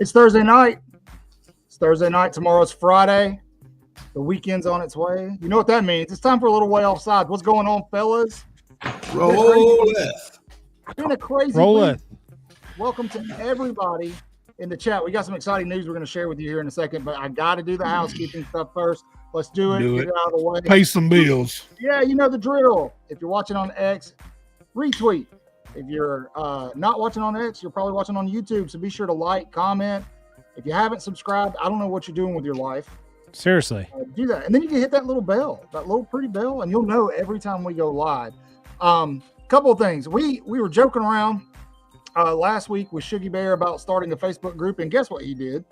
It's Thursday night. It's Thursday night. Tomorrow's Friday. The weekend's on its way. You know what that means. It's time for a little Waaaay Offsides. What's going on, fellas? Roll it. It's been a crazy week. Welcome to everybody in the chat. We got some exciting news we're going to share with you here in a second, but I got to do the housekeeping stuff first. Let's do it. Get it out of the way. Pay some bills. Yeah, you know the drill. If you're watching on X, retweet. If you're not watching on X, you're probably watching on YouTube. So be sure to like, comment. If you haven't subscribed, I don't know what you're doing with your life. Seriously. Do that. And then you can hit that little bell, that little pretty bell, and you'll know every time we go live. Couple of things. We were joking around last week with Shuggy Bear about starting a Facebook group, and guess what he did?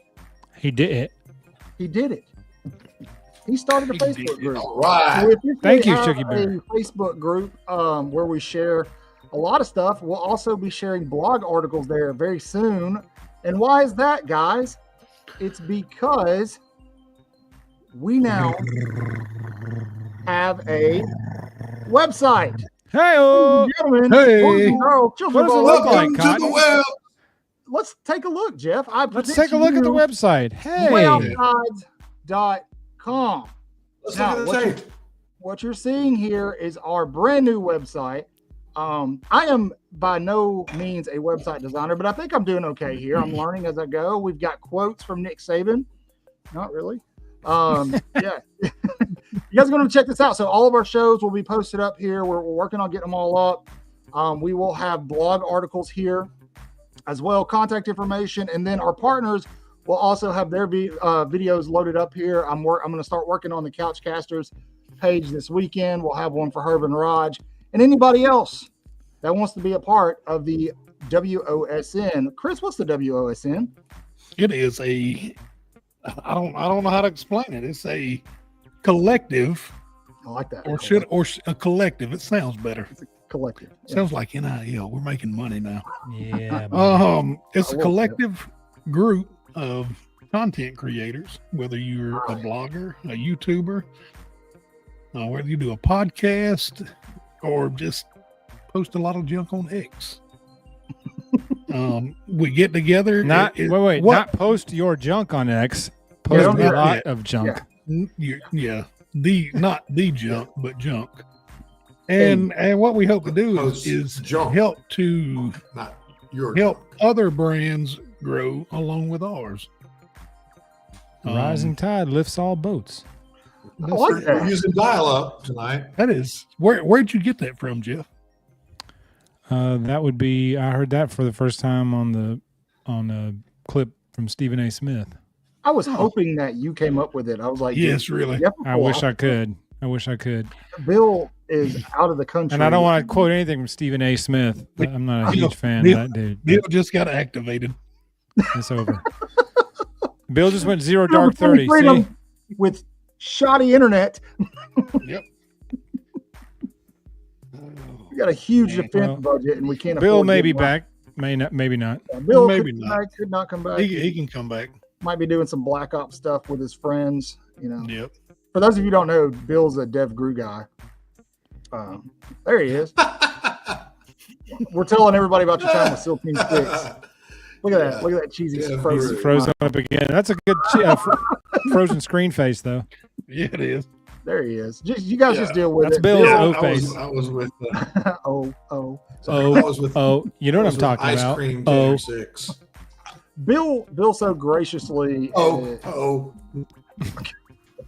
He did it. He did it. He started a Facebook group. All right. So Thank you, Shuggy Bear. A Facebook group where we share a lot of stuff. We'll also be sharing blog articles there very soon. And why is that, guys? It's because we now have a website. Hey, gentlemen, hey. boys and girls, children What does of it all look ages. like, Welcome to Cotton? the web. Let's take a look, Jeff. Let's take a look at the website. Hey. WaaayOffsides.com. Let's Now, look at the tape. What you're seeing here is our brand new website. I am by no means a website designer, but I think I'm doing okay here. I'm learning as I go. We've got quotes from Nick Saban. Not really. Yeah. You guys are going to check this out. So all of our shows will be posted up here. We're working on getting them all up. We will have blog articles here as well, contact information, and then our partners We'll also have their videos loaded up here. I'm going to start working on the Couchcasters page this weekend. We'll have one for Herb and Raj and anybody else that wants to be a part of the WOSN. Chris, what's the WOSN? It is I don't know how to explain it. It's a collective. I like that. Or a collective. It sounds better. It's a collective. Sounds like NIL. We're making money now. Yeah. It's a collective group of content creators, whether you're a blogger, a YouTuber, whether you do a podcast or just post a lot of junk on X. We get together. Not post your junk on X. Post a lot of junk. Yeah. Not the junk, but junk. And what we hope to do is help other brands grow along with ours. Rising tide lifts all boats. We're using dial-up tonight. That is. Where'd you get that from, Jeff? That would be. I heard that for the first time on a clip from Stephen A. Smith. I was hoping that you came up with it. I was like, yes, really. I wish I could. Bill is out of the country. And I don't want to quote anything from Stephen A. Smith. I'm not a huge fan of that dude. Bill just got activated. It's over. Bill just went 0 dark 30. See? With shoddy internet. Yep. We got a huge defense budget, and we can't. Bill may be back. Maybe not. Yeah, Bill could not come back. He can come back. Might be doing some Black Ops stuff with his friends. Yep. For those of you who don't know, Bill's a Dev Grew guy. There he is. We're telling everybody about your time with Silky Sticks. Look at that. Look at that cheesy frozen up again. That's a good frozen screen face, though. Yeah, it is. There he is. You guys just deal with That's it. Bill's O face. I was with. You know what I'm talking ice about? Cream 10 or 6. Bill so graciously.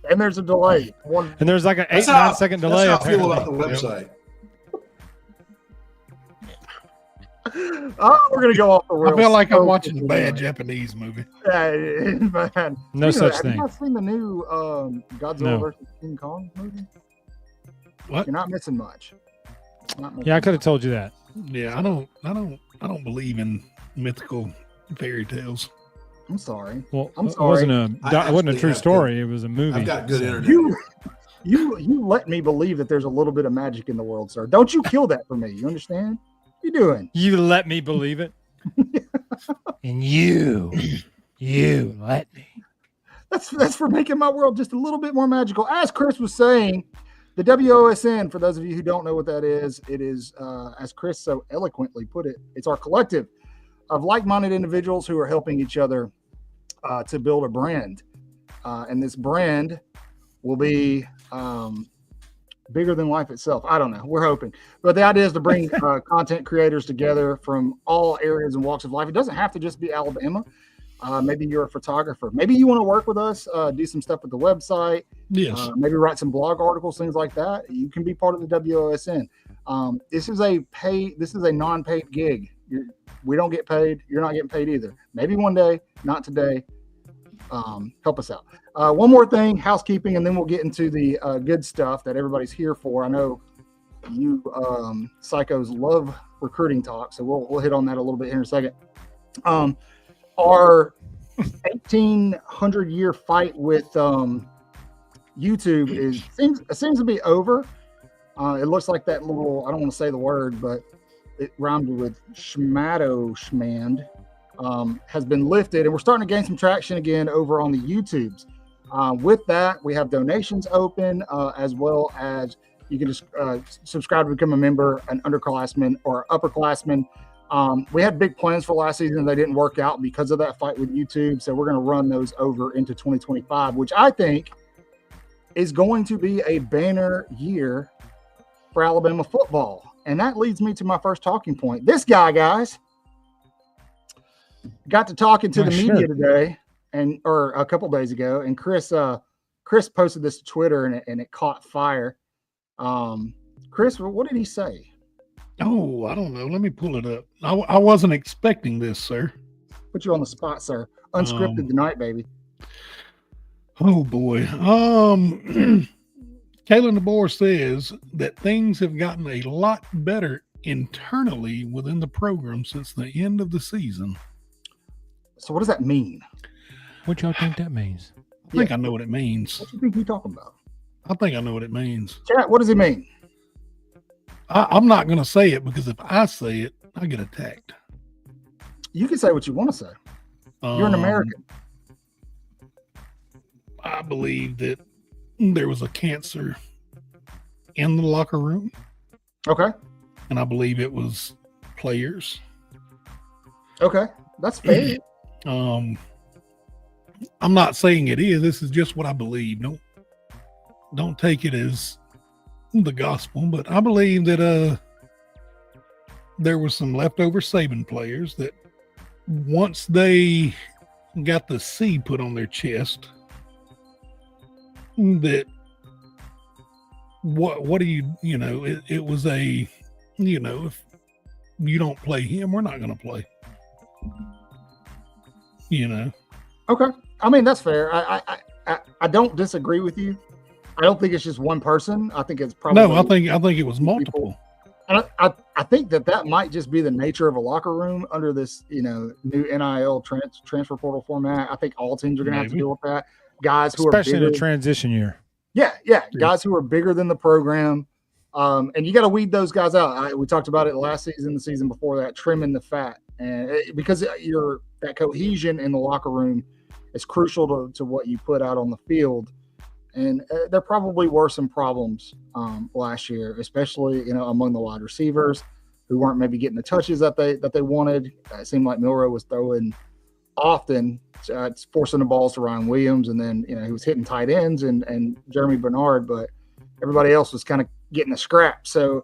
And there's a delay. And there's like an 8-9 second delay. That's how I feel about the website. We're gonna go off the rails. I feel like I'm watching a bad Japanese movie. Man. No such thing. Have you not seen the new Godzilla versus King Kong movie? What? You're not missing much. Yeah, I could have told you that. Yeah, I don't believe in mythical fairy tales. I'm sorry. Well, I'm sorry. It wasn't a true story. It was a movie. I've got good internet. You let me believe that there's a little bit of magic in the world, sir. Don't you kill that for me. You understand? What you doing? You let me believe it. And you let me. That's for making my world just a little bit more magical. As Chris was saying, the WOSN, for those of you who don't know what that is, it is, as Chris so eloquently put it, it's our collective of like-minded individuals who are helping each other to build a brand. And this brand will be bigger than life itself. I don't know. We're hoping. But the idea is to bring content creators together from all areas and walks of life. It doesn't have to just be Alabama. Maybe you're a photographer. Maybe you want to work with us, do some stuff with the website. Yes. Maybe write some blog articles, things like that. You can be part of the WOSN. This is a non-paid gig. We don't get paid. You're not getting paid either. Maybe one day, not today. Help us out. One more thing, housekeeping, and then we'll get into the good stuff that everybody's here for. I know you psychos love recruiting talk, so we'll hit on that a little bit here in a second. Our 1,800-year fight with YouTube seems to be over. It looks like that little, I don't want to say the word, but it rhymed with schmand, has been lifted, and we're starting to gain some traction again over on the YouTubes. With that, we have donations open, as well as you can just subscribe to become a member, an underclassman or upperclassman. We had big plans for last season. They didn't work out because of that fight with YouTube. So we're going to run those over into 2025, which I think is going to be a banner year for Alabama football. And that leads me to my first talking point. This guy, guys, got to talking to the media today or a couple days ago. And Chris posted this to Twitter and it caught fire. Chris, what did he say? Oh, I don't know. Let me pull it up. I wasn't expecting this, sir. Put you on the spot, sir. Unscripted tonight, baby. Oh boy. Kalen DeBoer says that things have gotten a lot better internally within the program since the end of the season. So what does that mean? What y'all think that means? I think I know what it means. What do you think he's talking about? I think I know what it means. Chat, what does it mean? I'm not going to say it because if I say it, I get attacked. You can say what you want to say. You're an American. I believe that there was a cancer in the locker room. Okay. And I believe it was players. Okay. That's fair. I'm not saying it is. This is just what I believe. Don't take it as the gospel, but I believe that there was some leftover Saban players that once they got the C put on their chest, that what do you know, it was a, if you don't play him, we're not going to play, Okay. I mean, that's fair. I don't disagree with you. I don't think it's just one person. I think it's probably no. I think it was multiple. And I think that might just be the nature of a locker room under this, new NIL transfer portal format. I think all teams are going to have to deal with that. Guys who especially are bigger, in a transition year. Yeah. Guys who are bigger than the program. And you got to weed those guys out. We talked about it last season, the season before that, trimming the fat. And because that cohesion in the locker room is crucial to what you put out on the field. And there probably were some problems last year, especially among the wide receivers who weren't maybe getting the touches that they wanted. It seemed like Milroe was throwing often, forcing the balls to Ryan Williams, and then he was hitting tight ends and Jeremy Bernard, but everybody else was kind of getting a scrap. So,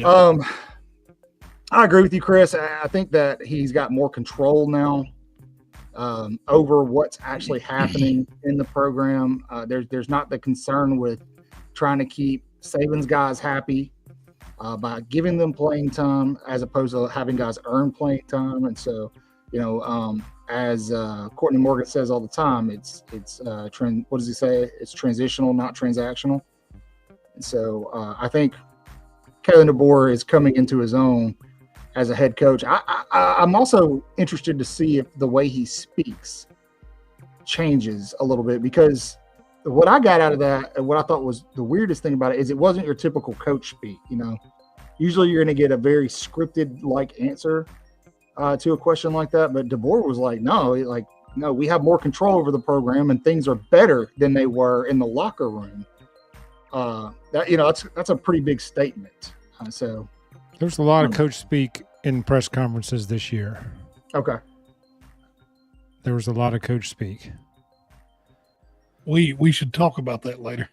I agree with you, Chris. I think that he's got more control now over what's actually happening in the program. There's not the concern with trying to keep Saban's guys happy by giving them playing time as opposed to having guys earn playing time. And so, as Courtney Morgan says all the time, it's what does he say? It's transitional, not transactional. And so I think Kalen DeBoer is coming into his own as a head coach. I'm also interested to see if the way he speaks changes a little bit, because what I got out of that and what I thought was the weirdest thing about it is it wasn't your typical coach speak. Usually you're going to get a very scripted like answer to a question like that. But DeBoer was like, no, we have more control over the program and things are better than they were in the locker room. That's a pretty big statement. So there's a lot of coach speak in press conferences this year. Okay. There was a lot of coach speak. We should talk about that later.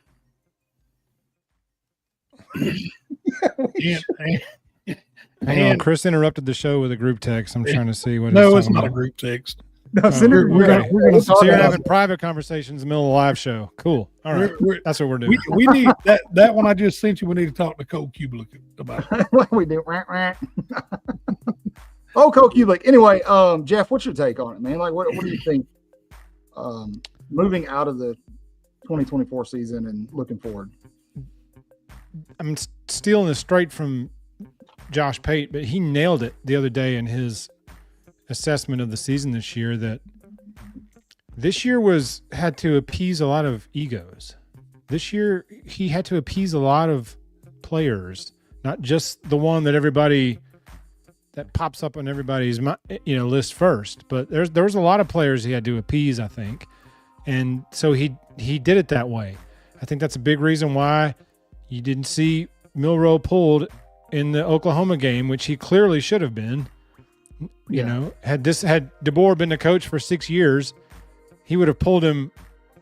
Hang on, Chris interrupted the show with a group text. I'm trying to see what. No, it's not a group text. No, so you're having private conversations in the middle of the live show. Cool. All right. That's what we're doing. We need that one I just sent you. We need to talk to Cole Kubelik about it. What we do. Oh, Cole Kubelik. Anyway, Jeff, what's your take on it, man? Like, what do you think moving out of the 2024 season and looking forward? I'm stealing this straight from Josh Pate, but he nailed it the other day in his assessment of the season this year, that this year had to appease a lot of egos. This year he had to appease a lot of players, not just the one that pops up on everybody's list first, but there was a lot of players he had to appease, I think. And so he did it that way. I think that's a big reason why you didn't see Milroe pulled in the Oklahoma game, which he clearly should have been. Had DeBoer been the coach for 6 years, he would have pulled him.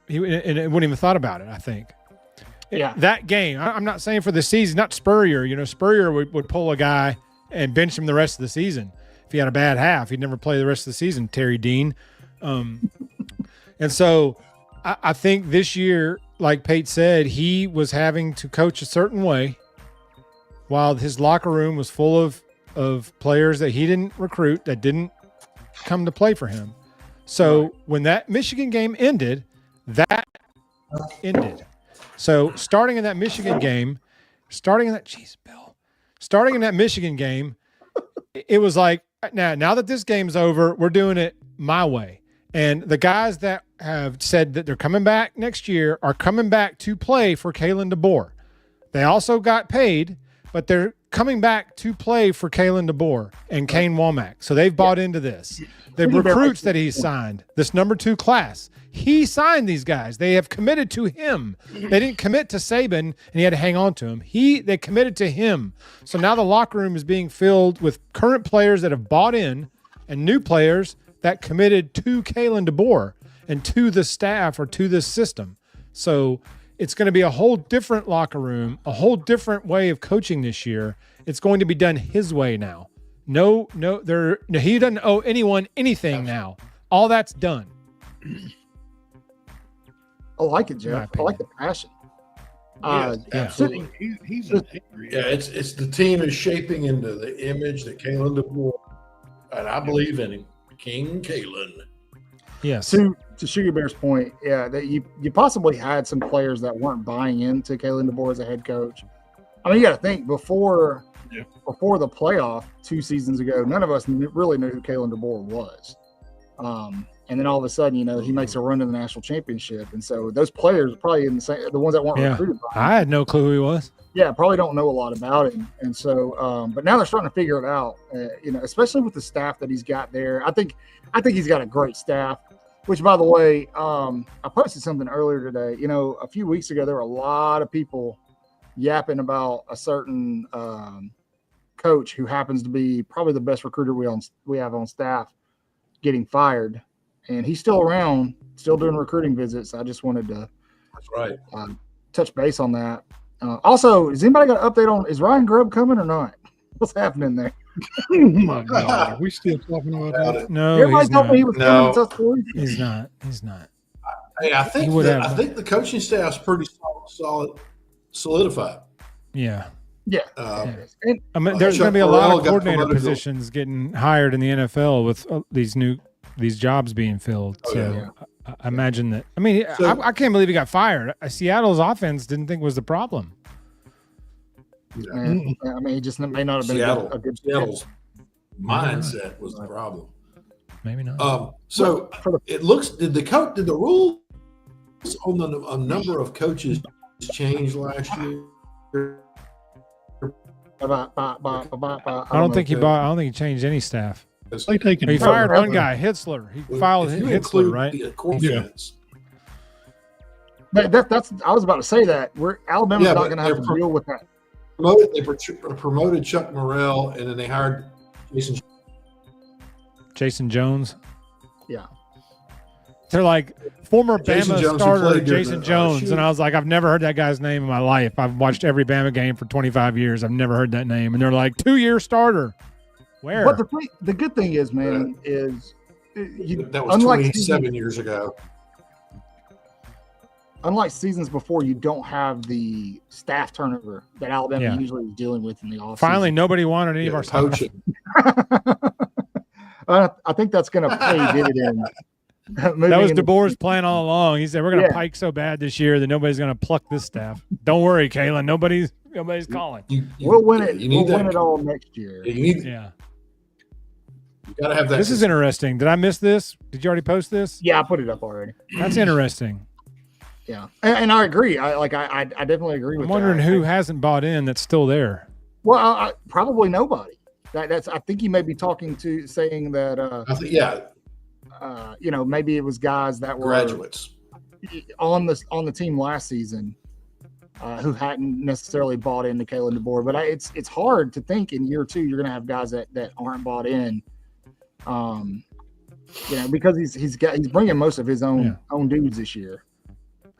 And it wouldn't even thought about it, I think. Yeah. That game, I'm not saying for the season, not Spurrier. Spurrier would pull a guy and bench him the rest of the season. If he had a bad half, he'd never play the rest of the season, Terry Dean. And so I think this year, like Pate said, he was having to coach a certain way while his locker room was full of players that he didn't recruit, that didn't come to play for him. So when that Michigan game ended, that ended. So starting in that Michigan game, starting in that Michigan game, it was like, now that this game's over, we're doing it my way. And the guys that have said that they're coming back next year are coming back to play for Kalen DeBoer. They also got paid, but they're coming back to play for Kalen DeBoer and Kane Womack. So they've bought into this. The recruits that he signed, this number 2 class, he signed these guys. They have committed to him. They didn't commit to Saban, and he had to hang on to him. They committed to him. So now the locker room is being filled with current players that have bought in and new players that committed to Kalen DeBoer and to the staff or to this system. So it's going to be a whole different locker room, a whole different way of coaching this year. It's going to be done his way now. No, he doesn't owe anyone anything now. All that's done. I like it, Jeff. I like the passion. Absolutely. He's angry. Yeah, it's the team is shaping into the image that Kalen DeBoer, and I believe in him. King Kalen. Yes. To Sugar Bear's point, that you possibly had some players that weren't buying into Kalen DeBoer as a head coach. I mean, you got to think before the playoff 2 seasons ago, none of us really knew who Kalen DeBoer was. And then all of a sudden, he makes a run to the national championship, and so those players probably the ones that weren't recruited by him. I had no clue who he was. Yeah, probably don't know a lot about him, and so, but now they're starting to figure it out. Especially with the staff that he's got there. I think he's got a great staff. Which, by the way, I posted something earlier today. A few weeks ago, there were a lot of people yapping about a certain coach who happens to be probably the best recruiter we have on staff getting fired, and he's still around, still doing recruiting visits. I just wanted to touch base on that. Also, has anybody got an update on, is Ryan Grubb coming or not? What's happening there? Oh my God, are we still talking about that? No, everybody told me he was coming to Tuscaloosa. He's not. Hey, I think the coaching staff's pretty solid, solidified. Yeah. Yeah. I mean, there's going to be a lot of coordinator positions getting hired in the NFL with these jobs being filled. I imagine that. I mean, I can't believe he got fired. Seattle's offense didn't think was the problem. Yeah. I mean, he just may not have been a good Seattle's mindset was the problem. Maybe not. So it looks. Did the rules on a number of coaches change last year? I don't think he changed any staff. He fired one guy, Hitzler. He filed Hitzler, right? That's. I was about to say that Alabama's not going to have to deal with that. They promoted Chuck Morrell, and then they hired Jason Jones. Yeah. They're like former Bama starter Jason Jones. Shoot. And I was like, I've never heard that guy's name in my life. I've watched every Bama game for 25 years. I've never heard that name. And they're like, 2-year starter. Where? But the good thing is, man, is that was 27 years ago. Unlike seasons before, you don't have the staff turnover that Alabama usually is dealing with in the offseason. Finally, nobody wanted any of our coaching. I think that's going to pay dividends. That was DeBoer's plan all along. He said, we're going to pike so bad this year that nobody's going to pluck this staff. Don't worry, Kalen. Nobody's calling. We'll win it. We'll win it all next year. You got to have that. This is interesting. Did I miss this? Did you already post this? Yeah, I put it up already. That's interesting. Yeah, and I agree. I definitely agree with that. I'm wondering who hasn't bought in that's still there. Well, probably nobody. I think you may be saying that. I think, maybe it was guys that were graduates on the team last season who hadn't necessarily bought into Kalen DeBoer. But it's hard to think in year 2 you're going to have guys that aren't bought in. Because he's bringing most of his own dudes this year.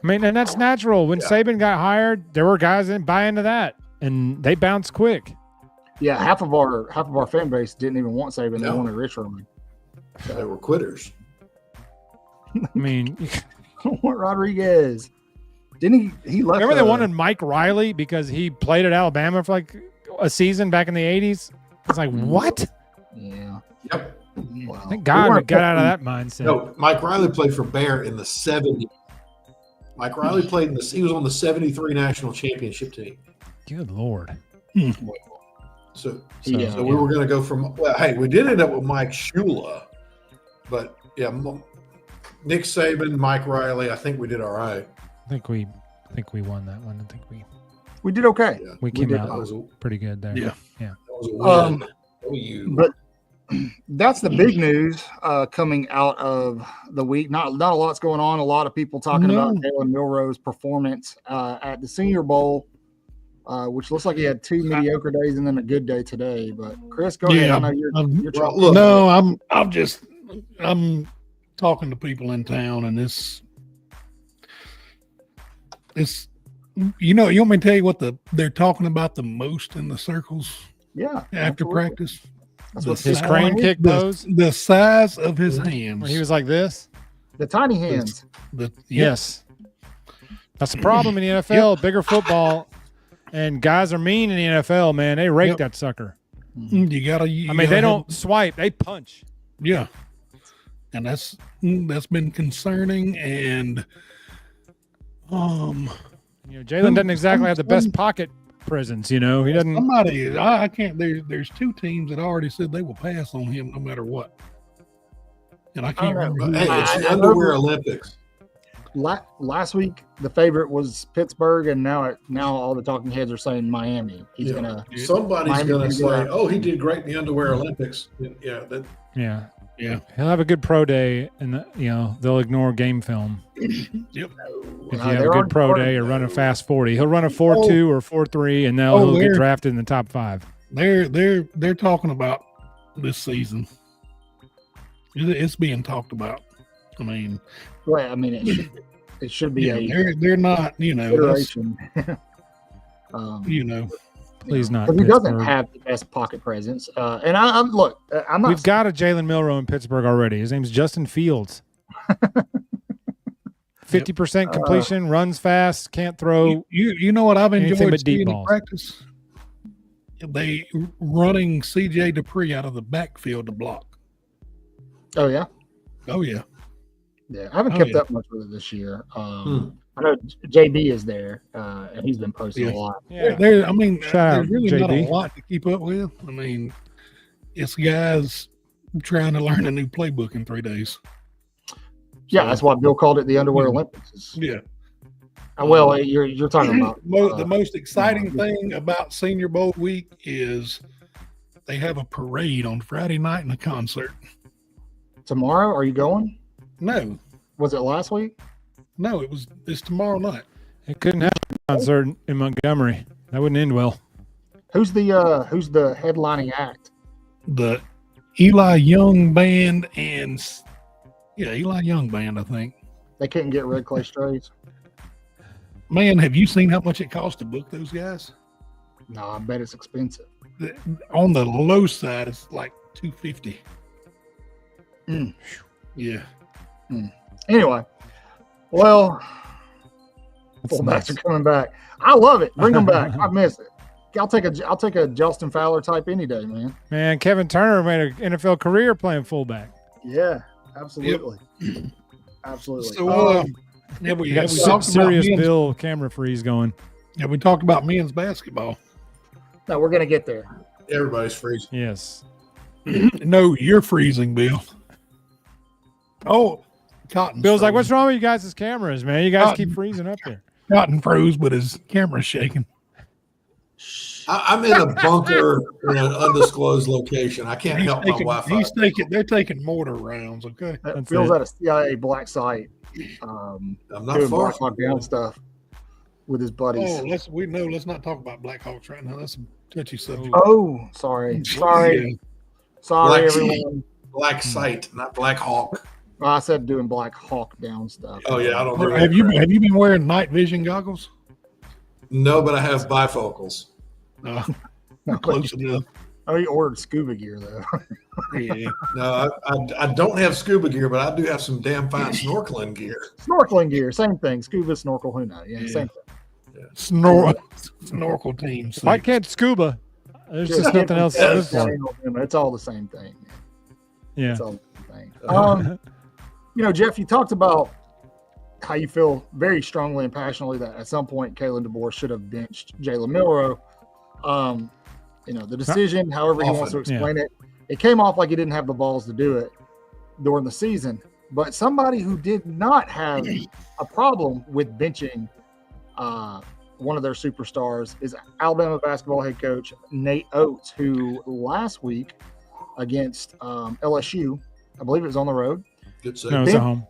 I mean, and that's natural. When Saban got hired, there were guys that buy into that, and they bounced quick. Yeah, half of our fan base didn't even want Saban; they wanted Rich Rod. So they were quitters. I mean, want Rodriguez? Didn't he left? Remember they wanted Mike Riley because he played at Alabama for like a season back in the '80s. It's like what? Yeah. Yep. Yeah. Wow. Thank God we got out of that mindset. No, Mike Riley played for Bear in the 70s. Mike Riley played he was on the 73 national championship team. Good Lord. So Yeah. we were going to go from, well, hey, we did end up with Mike Shula, but yeah, Nick Saban, Mike Riley, I think we did all right. I think we won that one. I think We did okay. Yeah. we came did. out pretty good there. Yeah. That was a win. But that's the big news coming out of the week. Not a lot's going on. A lot of people talking about Jalen Milroe's performance at the Senior Bowl, which looks like he had 2 mediocre days and then a good day today. But Chris, go ahead. I know you're look, No, I'm talking to people in town, and it's you want me to tell you what they're talking about the most in the circles yeah after absolutely. practice? His crane kick pose? The size of his hands. When he was like this? The tiny hands. Yes. That's the problem in the NFL. Bigger football, and guys are mean in the NFL, man. They rake that sucker. You gotta. They don't swipe; they punch. Yeah, and that's been concerning. And Jalen doesn't exactly have the best pocket presence. He doesn't. Somebody, I can't. There's 2 teams that already said they will pass on him no matter what. And I can't remember. Hey, it's the underwear Olympics. Last week, the favorite was Pittsburgh, and now all the talking heads are saying Miami. Somebody's gonna say, "Oh, he did great in the underwear Olympics." Yeah. He'll have a good pro day, and they'll ignore game film. Yep. If you have a good pro day or run a fast 40, he'll run a 4.2 or 4.3, and he'll get drafted in the top 5. They're talking about this season. It's being talked about. I mean, it should be they're not, iteration. Please not. Because he doesn't have the best pocket presence. And I'm not. We've got a Jalen Milroe in Pittsburgh already. His name's Justin Fields. 50% completion, runs fast, can't throw. You know what I've enjoyed but deep seeing in balls. practice? They running CJ Dupree out of the backfield to block. Oh yeah. Oh yeah. Yeah, I haven't kept up much with it this year. I know JB is there, and he's been posting a lot. Yeah. There's Shout out, really not a JB. lot to keep up with. I mean, it's guys trying to learn a new playbook in 3 days. Yeah, that's why Bill called it the Underwear Olympics. Yeah. Well, you're talking about The most exciting thing about Senior Bowl week is they have a parade on Friday night and a concert. tomorrow. Are you going? No, Was it last week? no, it's tomorrow night. It couldn't happen a concert in Montgomery. That wouldn't end well. Who's the headlining act? The Eli Young Band and Eli Young Band, I think. They couldn't get Red Clay Strays. Man, have you seen how much it costs to book those guys? No, I bet it's expensive. On the low side, it's like $250. Mm. Yeah. Anyway, well, That's fullbacks nuts. are coming back. I love it. Bring them back. I miss it. I'll take a Justin Fowler type any day, man. Man, Kevin Turner made an NFL career playing fullback. Yeah, absolutely. Absolutely. So, We have we got talked about serious men's, Bill camera freeze going. have we talked about men's basketball? No, we're gonna get there. Everybody's freezing. Yes. No, you're freezing, Bill. Oh, Cotton. Bill's like, what's wrong with you guys' cameras, man? You guys keep Cotton. freezing up here. Cotton froze, but his camera's shaking. I'm in a bunker in an undisclosed location. I can't help my Wi-Fi. They're taking mortar rounds. Okay. That's Feels it. at a CIA black site. I'm not Doing far Black Hawk Down stuff with his buddies. Oh, let's not talk about Blackhawks right now. That's a touchy subject. Oh, sorry. Sorry, Black everyone. Black Site, not Black Hawk. I said doing Black Hawk Down stuff. Oh yeah, I don't know. Have you been wearing night vision goggles? No, but I have bifocals. No, No, close enough. Oh, you ordered scuba gear though. Yeah. No, I don't have scuba gear, but I do have some damn fine snorkeling gear. Snorkeling gear, same thing. Scuba, snorkel, who knows? Yeah, same thing. Snorkel team. Why can't scuba? There's just nothing else to live for. It's all the same thing. Yeah. It's all the same thing. Jeff, you talked about how you feel very strongly and passionately that at some point Kalen DeBoer should have benched Jalen Milrow. The decision, however he wants to explain it, it came off like he didn't have the balls to do it during the season. But somebody who did not have a problem with benching one of their superstars is Alabama basketball head coach Nate Oates, who last week against LSU, I believe it was on the road. Good save. No, it was at home.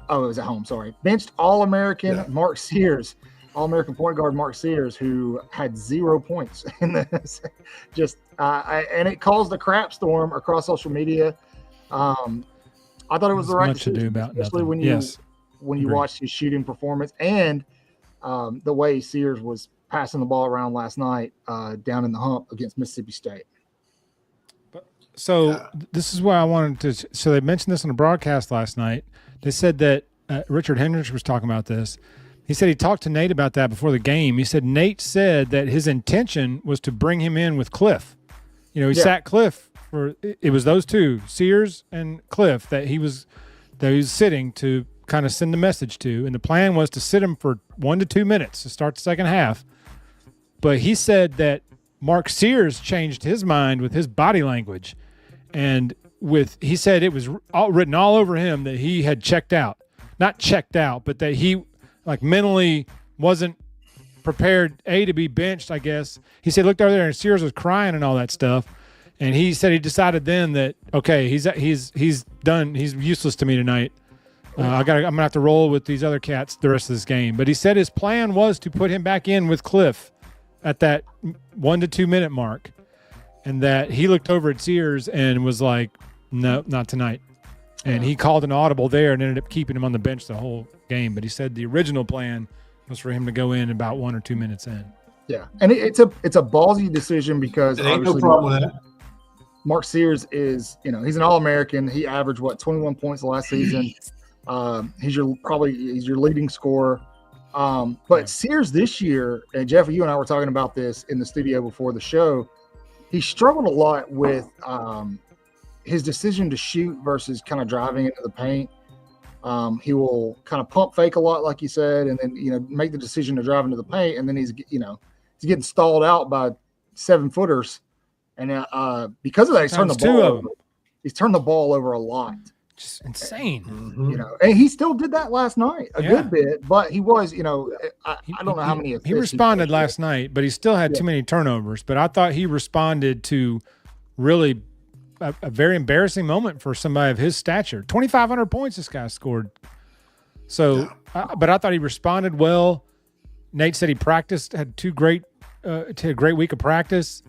Oh, it was at home. Sorry. Benched All-American Mark Sears, All-American point guard Mark Sears, who had 0 points in this. And it caused a crap storm across social media. I thought it was the right much decision, to do about especially nothing. when you watch his shooting performance and the way Sears was passing the ball around last night down in the hump against Mississippi State. So this is why I wanted to. So they mentioned this on the broadcast last night. They said that Richard Hendricks was talking about this. He said he talked to Nate about that before the game. He said Nate said that his intention was to bring him in with Cliff. He sat Cliff for it was those two, Sears and Cliff, that he was sitting to kind of send the message to, and the plan was to sit him for 1 to 2 minutes to start the second half. But he said that Mark Sears changed his mind with his body language, and he said it was written all over him that he had not checked out, but that he mentally wasn't prepared to be benched, I guess. He said, looked over there and Sears was crying and all that stuff. And he said he decided then that, okay, he's done. He's useless to me tonight. I'm going to have to roll with these other cats the rest of this game. But he said his plan was to put him back in with Cliff at that 1 to 2 minute mark. And that he looked over at Sears and was like, no, not tonight. And he called an audible there and ended up keeping him on the bench the whole game. But he said the original plan was for him to go in about 1 or 2 minutes in. Yeah, and it's a ballsy decision because ain't no problem with that. Mark Sears is, he's an All-American. He averaged 21 points last season. He's your leading scorer. But Sears this year, and Jeff, you and I were talking about this in the studio before the show. He struggled a lot with his decision to shoot versus kind of driving into the paint. He will kind of pump fake a lot, like you said, and then make the decision to drive into the paint, and then he's getting stalled out by 7-footers, and because of that, he's turned the ball over. He's turned the ball over a lot. Just insane. And he still did that last night a good bit, but he was, I don't know how many. He responded last night, but he still had too many turnovers. But I thought he responded to really a very embarrassing moment for somebody of his stature. 2,500 points this guy scored. So, but I thought he responded well. Nate said he practiced, had a great week of practice.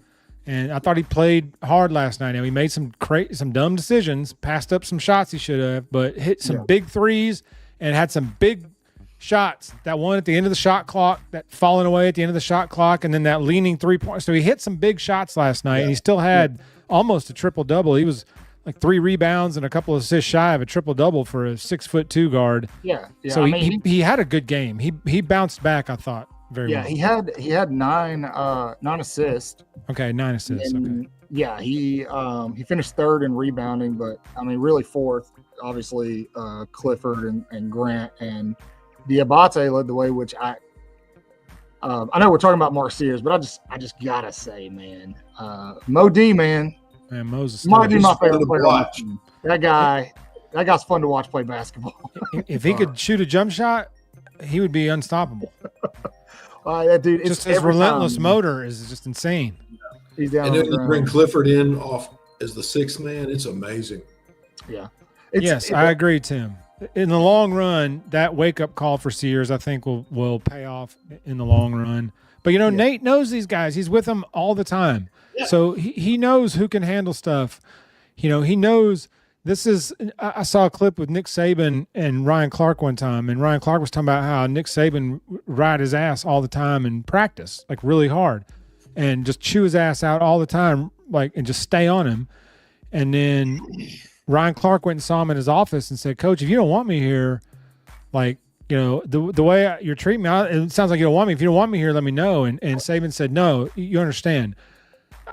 And I thought he played hard last night. Now, he made some dumb decisions, passed up some shots he should have, but hit some big threes and had some big shots. That one at the end of the shot clock, that falling away at the end of the shot clock, and then that leaning 3-point. So he hit some big shots last night, and he still had almost a triple-double. He was like 3 rebounds and a couple of assists shy of a triple-double for a 6'2" guard. Yeah. So he had a good game. He bounced back, I thought. Very well. he had 9 assists. Okay, 9 assists. And, he finished 3rd in rebounding, but really 4th. Obviously, Clifford and Grant and Diabate led the way, which I know we're talking about Mark Sears, but I just gotta say, man, Mo D, man, Moses might be my favorite player on the team. That guy's fun to watch play basketball. If he could shoot a jump shot, he would be unstoppable. That dude, just his relentless motor is just insane. He's down. And then you bring Clifford in off as the 6th man. It's amazing. Yeah. I agree, Tim. In the long run, that wake-up call for Sears, I think, will pay off in the long run. But, Nate knows these guys. He's with them all the time. Yeah. So he knows who can handle stuff. He knows this is – I saw a clip with Nick Saban and Ryan Clark one time, and Ryan Clark was talking about how Nick Saban ride his ass all the time in practice, like really hard, and just chew his ass out all the time, and just stay on him. And then – Ryan Clark went and saw him in his office and said, Coach, if you don't want me here, the way you're treating me, it sounds like you don't want me. If you don't want me here, let me know. And Saban said, no, you understand.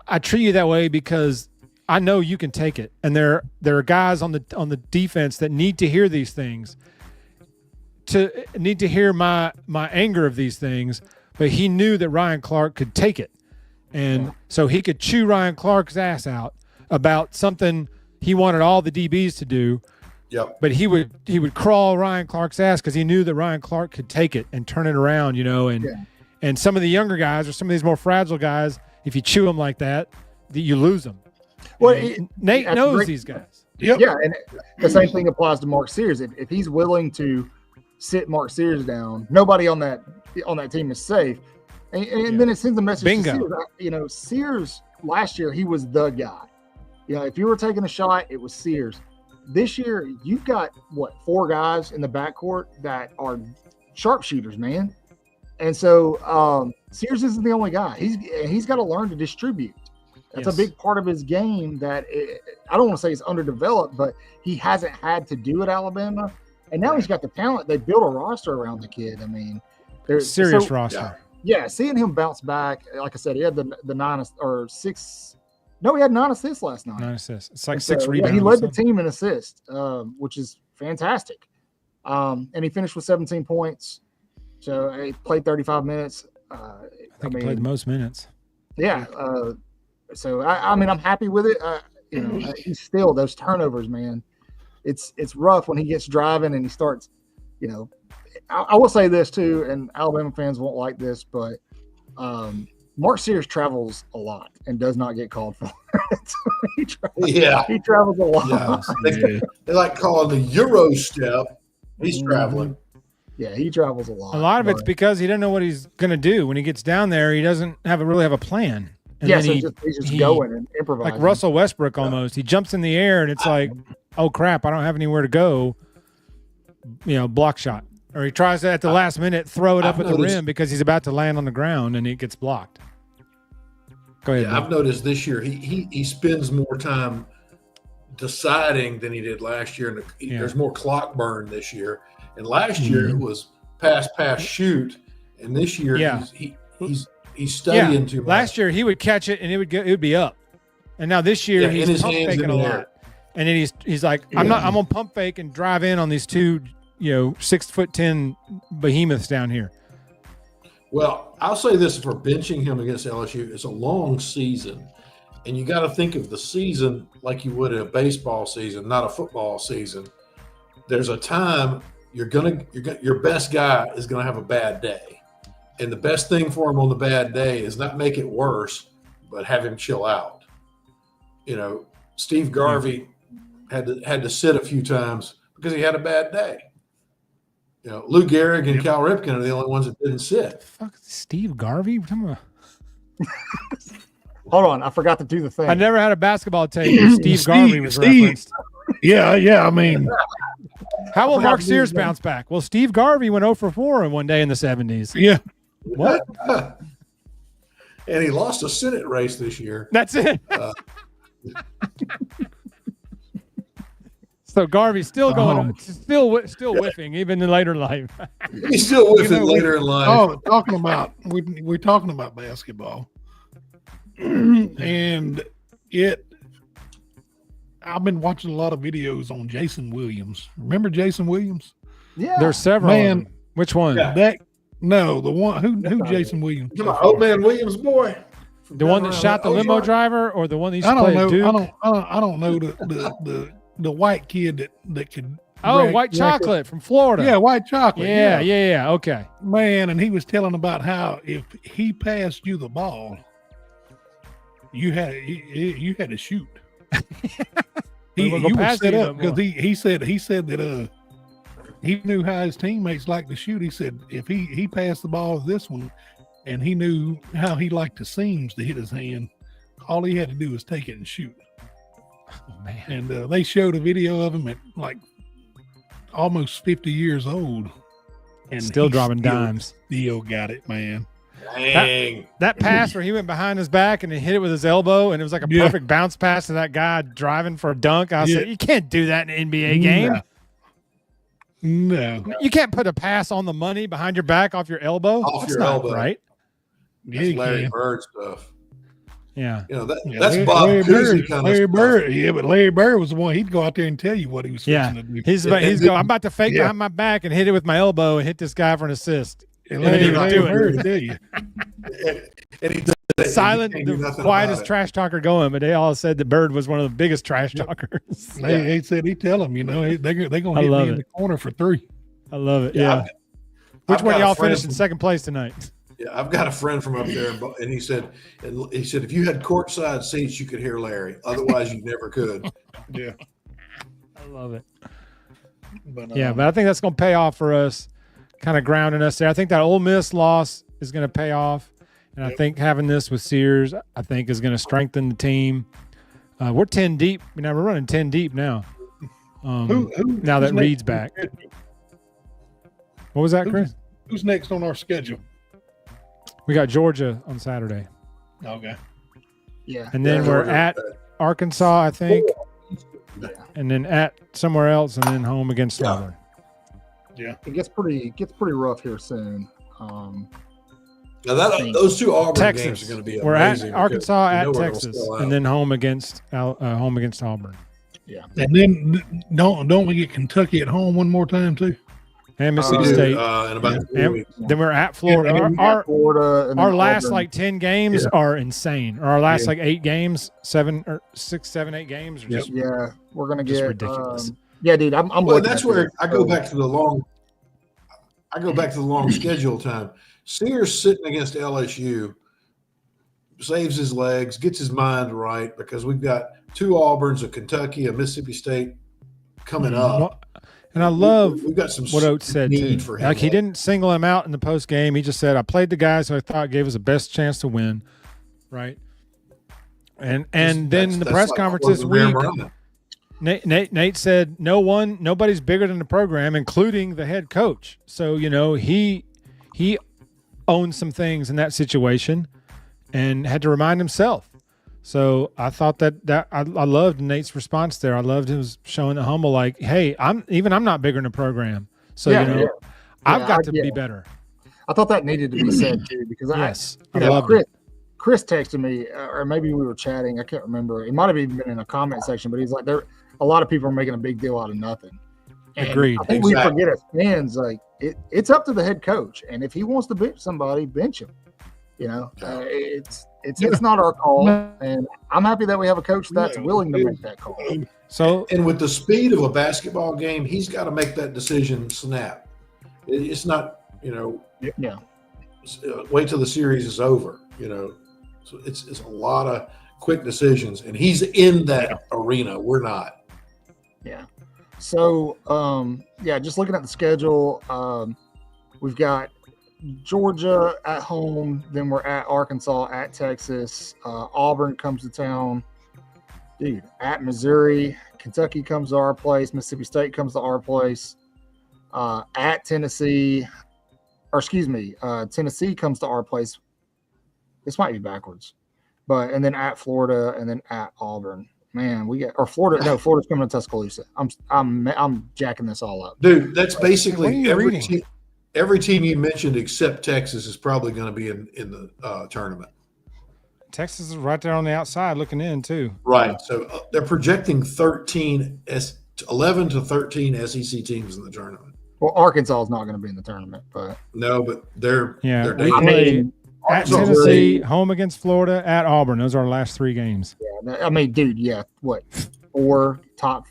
I treat you that way because I know you can take it. And there are guys on the defense that need to hear these things, need to hear my anger of these things. But he knew that Ryan Clark could take it. And so he could chew Ryan Clark's ass out about something he wanted all the DBs to do. Yep. But he would crawl Ryan Clark's ass because he knew that Ryan Clark could take it and turn it around, and some of the younger guys or some of these more fragile guys, if you chew them like that, you lose them. Well, Nate knows these guys. Yep. Yeah, and the same thing applies to Mark Sears. If he's willing to sit Mark Sears down, nobody on that team is safe. And then it sends a message Bingo. to Sears. Sears last year, he was the guy. If you were taking a shot, it was Sears. This year, you've got, 4 guys in the backcourt that are sharpshooters, man. And so Sears isn't the only guy. He's got to learn to distribute. That's a big part of his game that I don't want to say it's underdeveloped, but he hasn't had to do at Alabama. And now he's got the talent. They built a roster around the kid. I mean, there's serious roster. Yeah, seeing him bounce back, like I said, he had the 9 or 6. No, he had 9 assists last night. 9 assists. It's like 6 rebounds. He led the team in assists, which is fantastic. And he finished with 17 points. So he played 35 minutes. I think he played the most minutes. Yeah. So I'm happy with it. He's still those turnovers, man. It's rough when he gets driving and he starts. I will say this too, and Alabama fans won't like this, but Mark Sears travels a lot and does not get called for it. He travels a lot. Yeah. They like calling the Euro step. He's traveling. Yeah, he travels a lot. A lot of it's because he doesn't know what he's going to do. When he gets down there, he doesn't really have a plan. And then he's just going and improvising. Like Russell Westbrook almost. He jumps in the air and it's like, oh, crap, I don't have anywhere to go. Block shot. Or he tries to, at the last minute, throw it up at the rim because he's about to land on the ground and it gets blocked. Go ahead. Yeah, I've noticed this year he spends more time deciding than he did last year. And there's more clock burn this year. And last year it was pass, shoot. And this year he's studying too much. Last year he would catch it and it would be up. And now this year he's pump faking a lot. And then he's like, I'm gonna pump fake and drive in on these two 6'10" behemoths down here. Well, I'll say this for benching him against LSU, it's a long season. And you got to think of the season like you would in a baseball season, not a football season. There's a time your best guy is going to have a bad day. And the best thing for him on the bad day is not make it worse, but have him chill out. Steve Garvey had to sit a few times because he had a bad day. Lou Gehrig and Cal Ripken are the only ones that didn't sit. Fuck, Steve Garvey? We're talking about... Hold on, I forgot to do the thing. I never had a basketball tape where Steve Garvey was referenced. Yeah. I mean, how will Mark Sears bounce back? Well, Steve Garvey went 0 for 4 in one day in the 70s. Yeah. What? And he lost a Senate race this year. That's it. So Garvey's still going, still whiffing even in later life. He's still whiffing later in life. Oh, we're talking about basketball, and I've been watching a lot of videos on Jason Williams. Remember Jason Williams? Yeah, there's several. Man, which one? Yeah. The one who Jason Williams. Old man Williams, boy. The one that shot the limo driver, or the one that used to play at Duke? I don't know the white kid that could. Oh, white chocolate from Florida. Yeah, white chocolate. Yeah. Okay. Man, and he was telling about how if he passed you the ball, you had to shoot. You would set up because he said that he knew how his teammates liked to shoot. He said if he passed the ball this one, and he knew how he liked the seams to hit his hand, all he had to do was take it and shoot. Oh, man. And they showed a video of him at like almost 50 years old, and still dropping dimes. Still got it, man. Dang. That pass where he went behind his back and he hit it with his elbow, and it was like a perfect bounce pass to that guy driving for a dunk. I said, you can't do that in an NBA game. No. You can't put a pass on the money behind your back off your elbow. Off That's your not elbow. right. That's Larry Bird stuff. Yeah. You know, Yeah, that's Bob Cousy kind of stuff. Bird. Yeah, but Larry Bird was the one. He'd go out there and tell you what he was Yeah. fixing to do. He's going, I'm about to fake behind my back and hit it with my elbow and hit this guy for an assist. And then he would Larry do it. Bird would tell you. And he does it, Silent, and you can't do the nothing quietest about it. trash talker going, but they all said that Bird was one of the biggest trash talkers. They said he'd tell them, you know, they're going to hit me in the corner for 3. I love it. Yeah, Yeah. Which I've one got y'all a friend finished in second place tonight? Yeah, I've got a friend from up there, and he said if you had courtside seats, you could hear Larry. Otherwise, you never could. Yeah. I love it. But, But I think that's going to pay off for us, kind of grounding us there. I think that Ole Miss loss is going to pay off. And I think having this with Sears, I think is going to strengthen the team. We're 10 deep. We're running 10 deep now. Now that Reed's back. What was that, Chris? Who's next on our schedule? We got Georgia on Saturday. Okay. Yeah. And then we're at Arkansas, I think. And then at somewhere else, and then home against Auburn. Yeah. It gets pretty rough here soon. Now those 2 Auburn Texas. games are going to be amazing. We're at Arkansas, because at you know we're gonna Texas, sell out. and then home against Auburn. Yeah. And then don't we get Kentucky at home one more time too? And Mississippi We do, State. in about 4 And weeks. then we're at Florida. Yeah, I mean, Florida and Our then last Auburn. like 10 games are insane. Or our last like 8 games, 7 or 6, 7, 8 games are just Yeah, we're gonna just get ridiculous. yeah, dude. I'm Well, looking that's at where this. I go back to the long. I go back to the long schedule time. Sears sitting against LSU saves his legs, gets his mind right because we've got 2 Auburns, a Kentucky, a Mississippi State coming up. Well, and I love We've got some what Oates said too. need for him. Like he didn't single him out in the post game. He just said, "I played the guys who I thought gave us the best chance to win." Right. And then in the press conference this week, Nate said, nobody's bigger than the program, including the head coach. So, you know, he owned some things in that situation and had to remind himself. So I thought that I loved Nate's response there. I loved him showing the humble, like, hey, I'm not bigger than the program. So, I've got to be better. I thought that needed to be said too, because I loved it. Chris texted me, or maybe we were chatting. I can't remember. It might have even been in a comment section, but he's like, a lot of people are making a big deal out of nothing. And Agreed. I think we forget as fans, like it's up to the head coach, and if he wants to bench somebody, bench him. You know, it's not our call, and I'm happy that we have a coach that's willing to make that call. So, and with the speed of a basketball game, he's got to make that decision snap. It's not, wait till the series is over. You know, so it's a lot of quick decisions, and he's in that arena. We're not. Yeah. So, just looking at the schedule, we've got Georgia at home, then we're at Arkansas, at Texas, Auburn comes to town, dude, at Missouri, Kentucky comes to our place, Mississippi State comes to our place, at Tennessee, Tennessee comes to our place. This might be backwards, and then at Florida, and then at Auburn. Man, Florida's coming to Tuscaloosa. I'm jacking this all up, dude. That's basically every team you mentioned except Texas is probably going to be in the tournament. Texas is right there on the outside looking in too. Right. So they're projecting 11 to 13 SEC teams in the tournament. Well, Arkansas is not going to be in the tournament, but they're we play at Tennessee, home against Florida, at Auburn. Those are our last 3 games. Yeah, I mean, dude, what 4 top?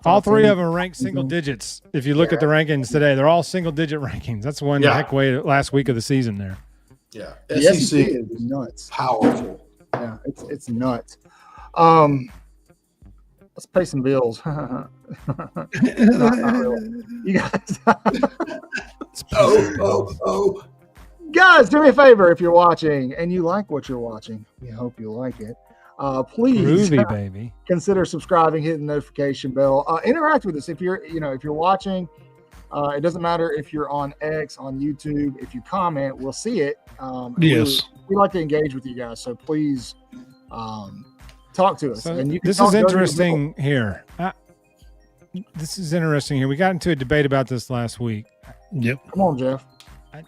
All 3 of them ranked single digits. If you look at the rankings today, they're all single digit rankings. That's one heck way last week of the season there. Yeah, the SEC is nuts, powerful. Yeah, it's nuts. Let's pay some bills. not really. You guys. Guys, do me a favor if you're watching and you like what you're watching. We hope you like it. Please, Groovy, baby, consider subscribing, hitting the notification bell. Interact with us if you're watching. It doesn't matter if you're on X, on YouTube. If you comment, we'll see it. Yes, we like to engage with you guys, so please talk to us. So and this is interesting here. This is interesting here. We got into a debate about this last week. Yep. Come on, Jeff. I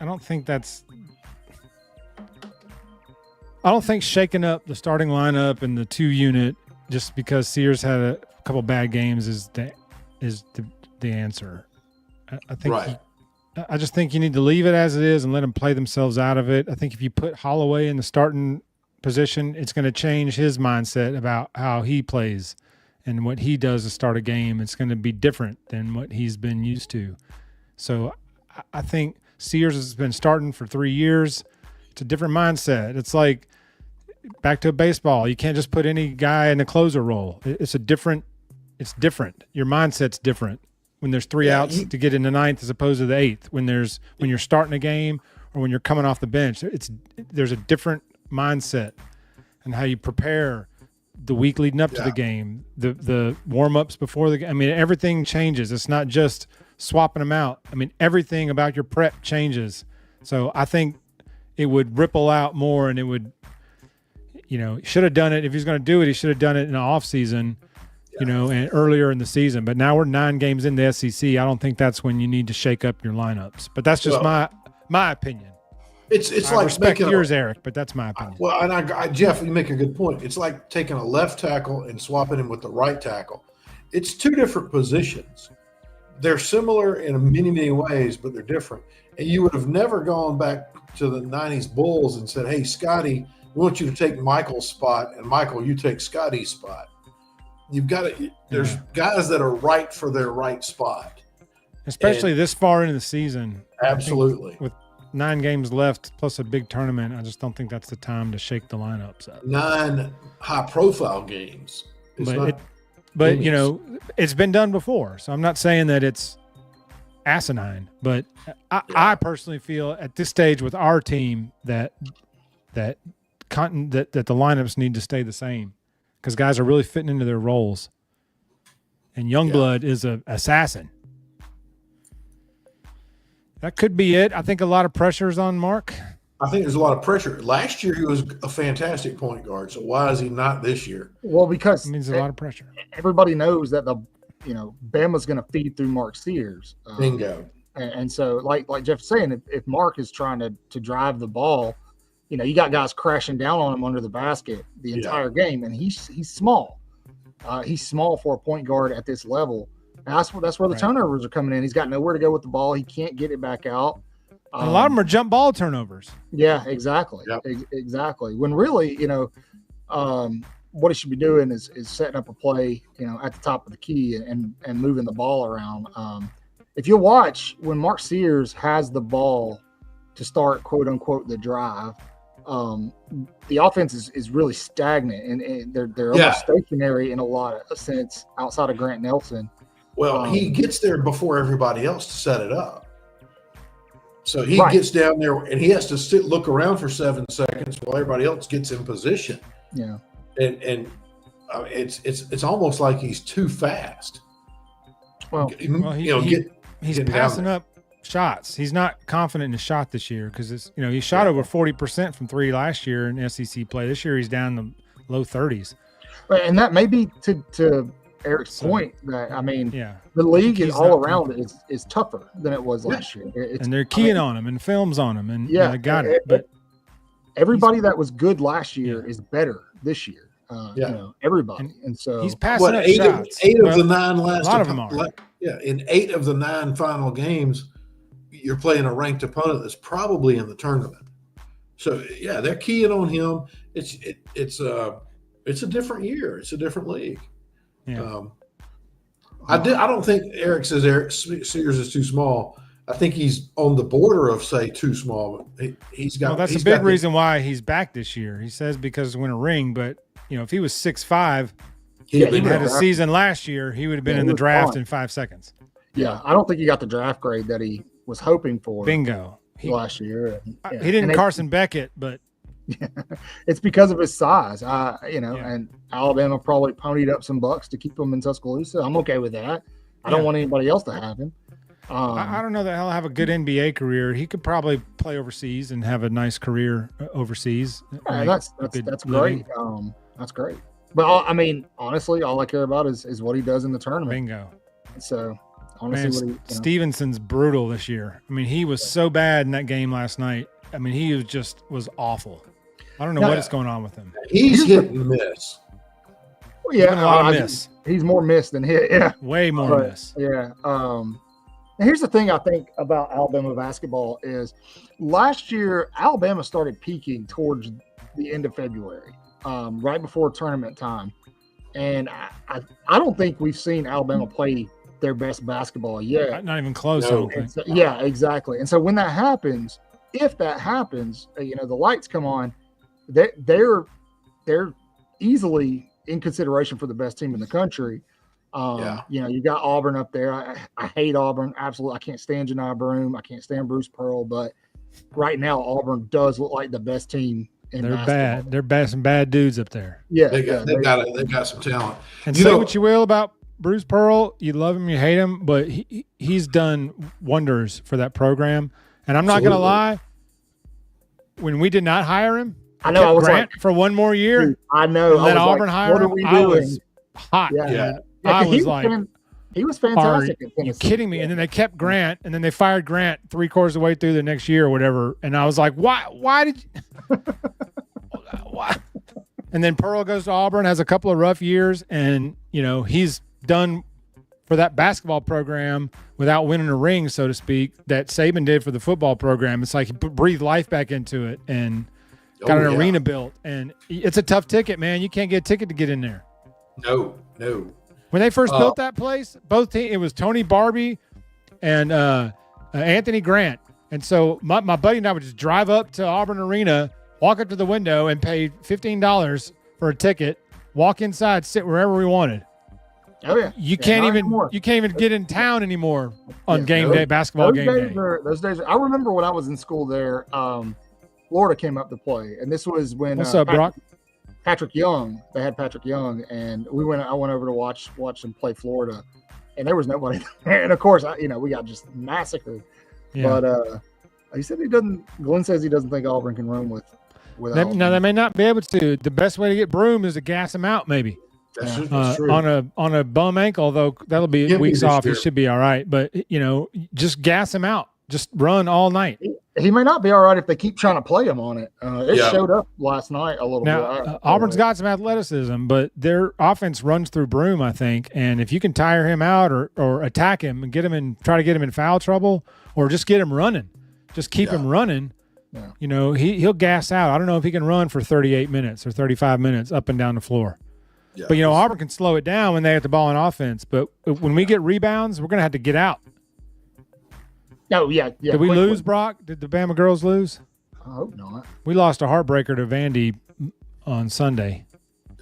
don't think that's. I don't think shaking up the starting lineup and the 2 unit just because Sears had a couple bad games is the answer. I think Right. I just think you need to leave it as it is and let them play themselves out of it. I think if you put Holloway in the starting position, it's going to change his mindset about how he plays and what he does to start a game. It's going to be different than what he's been used to. So I think Sears has been starting for 3 years. It's a different mindset. It's like back to baseball. You can't just put any guy in the closer role. It's different. Your mindset's different when there's 3 outs to get in the 9th as opposed to the 8th. When you're starting a game or when you're coming off the bench, there's a different mindset and how you prepare the week leading up to the game, the warm-ups before the game. I mean, everything changes. It's not just swapping them out. I mean, everything about your prep changes. So I think it would ripple out more, and it would, should have done it. If he's going to do it, he should have done it in the off season, and earlier in the season. But now we're 9 games in the SEC. I don't think that's when you need to shake up your lineups. But that's just my opinion. It's I like respect making yours, Eric, but that's my opinion. Well, and Jeff, you make a good point. It's like taking a left tackle and swapping him with the right tackle. It's 2 different positions. They're similar in many, many ways, but they're different. And you would have never gone back to the 90s Bulls and said, hey, Scotty, we want you to take Michael's spot, and Michael, you take Scotty's spot. You've got to – there's guys that are right for their right spot. Especially this far into the season. Absolutely. With 9 games left plus a big tournament, I just don't think that's the time to shake the lineups up. 9 high-profile games. But it's been done before, so I'm not saying that it's asinine. But I personally feel at this stage with our team that the lineups need to stay the same because guys are really fitting into their roles. And Youngblood is an assassin. That could be it. I think a lot of pressure is on Mark. I think there's a lot of pressure. Last year, he was a fantastic point guard. So why is he not this year? Well, because it means a lot of pressure. Everybody knows that Bama's going to feed through Mark Sears. Bingo. And so, like Jeff's saying, if Mark is trying to drive the ball, you got guys crashing down on him under the basket the entire game, and he's small. He's small for a point guard at this level. And that's where the turnovers are coming in. He's got nowhere to go with the ball. He can't get it back out. A lot of them are jump ball turnovers. Yeah, exactly. Yep. Exactly. When really, what he should be doing is setting up a play, at the top of the key and moving the ball around. If you watch when Mark Sears has the ball to start, quote unquote, the drive, the offense is really stagnant and they're almost stationary in a lot of sense outside of Grant Nelson. Well, he gets there before everybody else to set it up. So he gets down there and he has to look around for 7 seconds while everybody else gets in position. Yeah, and it's almost like he's too fast. Well, he's passing up shots. He's not confident in the shot this year because he shot over 40% from 3 last year in SEC play. This year he's down in the low 30s. And that may be to Eric's point that the league is all around is tougher than it was last year. And they're keying on him and films on him, and I got it. But everybody that was good last year is better this year. Everybody, and so he's passing up shots. 8 of the 9 last. A lot of them are. In 8 of the 9 final games, you're playing a ranked opponent that's probably in the tournament. So they're keying on him. It's a different year. It's a different league. Yeah. I don't think Eric says Sears is too small. I think he's on the border of too small. He's got. Well, that's a big reason why he's back this year. He says because to win a ring, but if he was 6'5", he had a season last year, he would have been in the draft in 5 seconds. Yeah, I don't think he got the draft grade that he was hoping for. Bingo. Last year, he didn't Carson Beckett, but. It's because of his size, and Alabama probably ponied up some bucks to keep him in Tuscaloosa. I'm okay with that. I don't want anybody else to have him. I don't know that he'll have a good NBA career. He could probably play overseas and have a nice career overseas. That's great. That's great. But honestly, all I care about is what he does in the tournament. Bingo. So honestly, Stevenson's brutal this year. He was so bad in that game last night. He was awful. I don't know what is going on with him. He's hit and miss. Well, yeah, a lot of miss. He's more miss than hit. Yeah, way more miss. Yeah. And here's the thing I think about Alabama basketball is last year Alabama started peaking towards the end of February, right before tournament time, and I don't think we've seen Alabama play their best basketball yet. Not even close. No. So, yeah, exactly. And so when that happens, if that happens, the lights come on, they're easily in consideration for the best team in the country. You got Auburn up there. I hate Auburn. Absolutely. I can't stand Janai Broome. I can't stand Bruce Pearl, but right now Auburn does look like the best team in They're basketball. bad. They're some bad dudes up there. Yeah. They got some talent. And say what you will about Bruce Pearl, you love him, you hate him, but he's done wonders for that program. And I'm not going to lie, when we did not hire him, I know. I was Grant like, for one more year. dude, I know. And let Auburn like, hire what are him. we I doing? was hot. Yeah. I was like, he was are fantastic. you kidding me? And then they kept Grant, and then they fired Grant 3/4 of the way through the next year or whatever. And I was like, why did you? Why? And then Pearl goes to Auburn, has a couple of rough years, and he's done for that basketball program without winning a ring, so to speak, that Saban did for the football program. It's like he breathed life back into it and got an arena built. And it's a tough ticket, man. You can't get a ticket to get in there. No. When they first built that place, both teams, it was Tony Barbie and Anthony Grant. And so my buddy and I would just drive up to Auburn Arena, walk up to the window and pay $15 for a ticket, walk inside, sit wherever we wanted. Oh yeah. You can't even get in town anymore on basketball game day. Those days. I remember when I was in school there, Florida came up to play, and this was when What's up, Brock? Patrick Young. They had Patrick Young, and I went over to watch them play Florida, and there was nobody there. And of course, we got just massacred. Yeah. But he said he doesn't. Glenn says he doesn't think Auburn can run with. Now they may not be able to. The best way to get Broome is to gas him out, maybe. That's true. On a bum ankle, though that'll be weeks off. He should be all right. But just gas him out. Just run all night. He may not be all right if they keep trying to play him on it. It showed up last night a little bit. Now, Auburn's got some athleticism, but their offense runs through Broome, I think. And if you can tire him out or attack him and try to get him in foul trouble, or just get him running, just keep him running. Yeah. He'll gas out. I don't know if he can run for 38 minutes or 35 minutes up and down the floor. Yeah, but Auburn can slow it down when they have the ball in offense. But when we get rebounds, we're gonna have to get out. No, yeah. Did we lose, Brock? Did the Bama girls lose? I hope not. We lost a heartbreaker to Vandy on Sunday.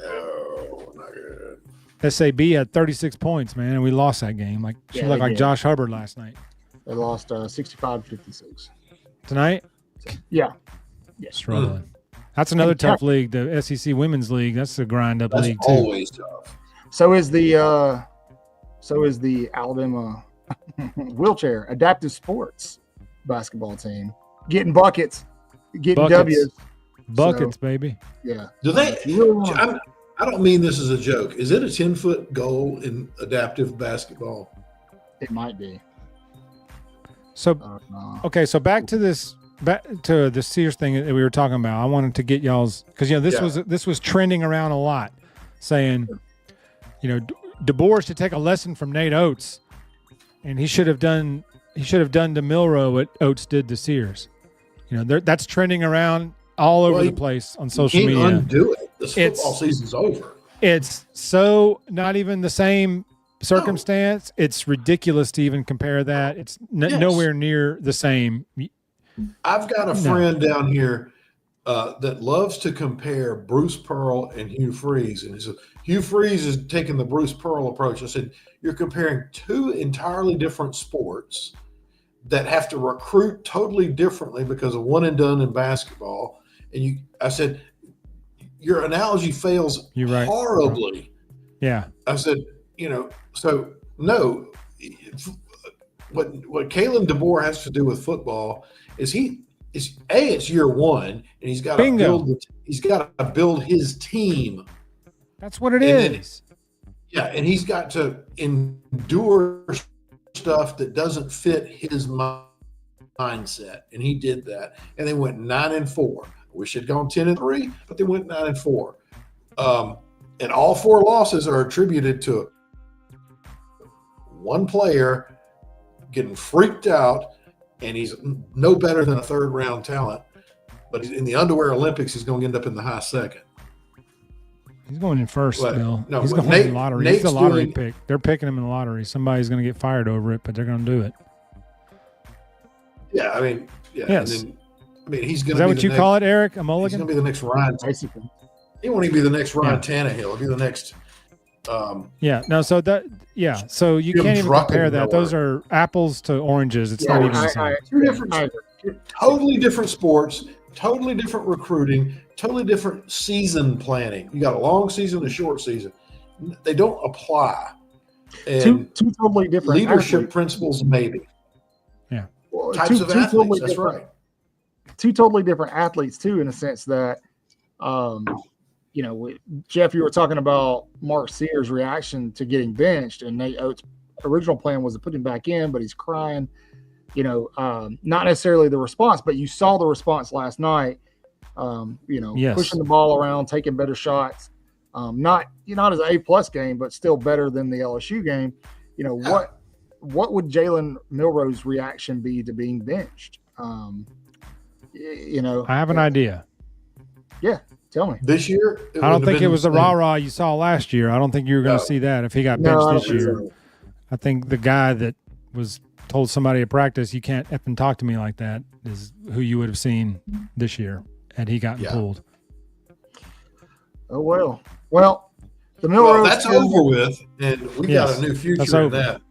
Oh, not good. SAB had 36 points, man, and we lost that game. She looked like Josh Hubbard last night. They lost 65-56 tonight. Yeah. Struggling. That's another tough league, the SEC Women's League. That's a grind-up league too. Always tough. So is the Alabama wheelchair adaptive sports basketball team getting buckets, getting W's. Buckets, baby. Yeah. Do they? I don't mean this as a joke. Is it a 10-foot goal in adaptive basketball? It might be. So, okay. So back to the Sears thing that we were talking about. I wanted to get y'all's because this was trending around a lot, saying, DeBoer should take a lesson from Nate Oates, and he should have done to Milroe what Oates did to Sears. That's trending around all over the place on social media. Undo it. This football season's over. It's so not even the same circumstance. No. It's ridiculous to even compare that. It's nowhere near the same. I've got a friend down here that loves to compare Bruce Pearl and Hugh Freeze. And he said, Hugh Freeze is taking the Bruce Pearl approach. I said, you're comparing two entirely different sports that have to recruit totally differently because of one and done in basketball. And I said, your analogy fails horribly. Yeah. I said, so no, what Kalen DeBoer has to do with football is it's year one, and he's got to build his team. That's what it is. And he's got to endure stuff that doesn't fit his mindset, and he did that. And they went 9-4. We should have gone 10-3, but they went 9-4. And all 4 losses are attributed to one player getting freaked out, and he's no better than a 3rd-round talent. But in the underwear Olympics, he's going to end up in the high 2nd. He's going in first, Bill. No, he's going in the lottery. He's the lottery pick. They're picking him in the lottery. Somebody's going to get fired over it, but they're going to do it. Yeah, I mean, yeah. Yes. And then, he's going to be Is that what you call it, Eric? A He's mulligan? going to be the next Ryan. Basically. He won't even be the next Ryan Tannehill. He'll be the next. So you Jim can't even Druckenmiller. compare that. Those are apples to oranges. It's not even the same. Two different, totally different sports, totally different recruiting, totally different season planning. You got a long season, a short season. They don't apply. And two totally different leadership athletes. Principles, maybe. Yeah. Well, Types of athletes. Totally That's right. Two totally different athletes too, in a sense that, Jeff, you were talking about Mark Sears' reaction to getting benched, and Nate Oates' original plan was to put him back in, but he's crying. Not necessarily the response, but you saw the response last night. Yes. Pushing the ball around, taking better shots. Not as an A+ game, but still better than the LSU game. What would Jalen Milroe's reaction be to being benched? I have an idea. Yeah, tell me. This year, I don't think it was the rah-rah you saw last year. I don't think you were going to see that if he got benched this year. So. I think the guy that was told somebody at practice, you can't effing talk to me like that, is who you would have seen this year had he gotten pulled. Oh, well, the Milroe. That's over with, and we got a new future in that.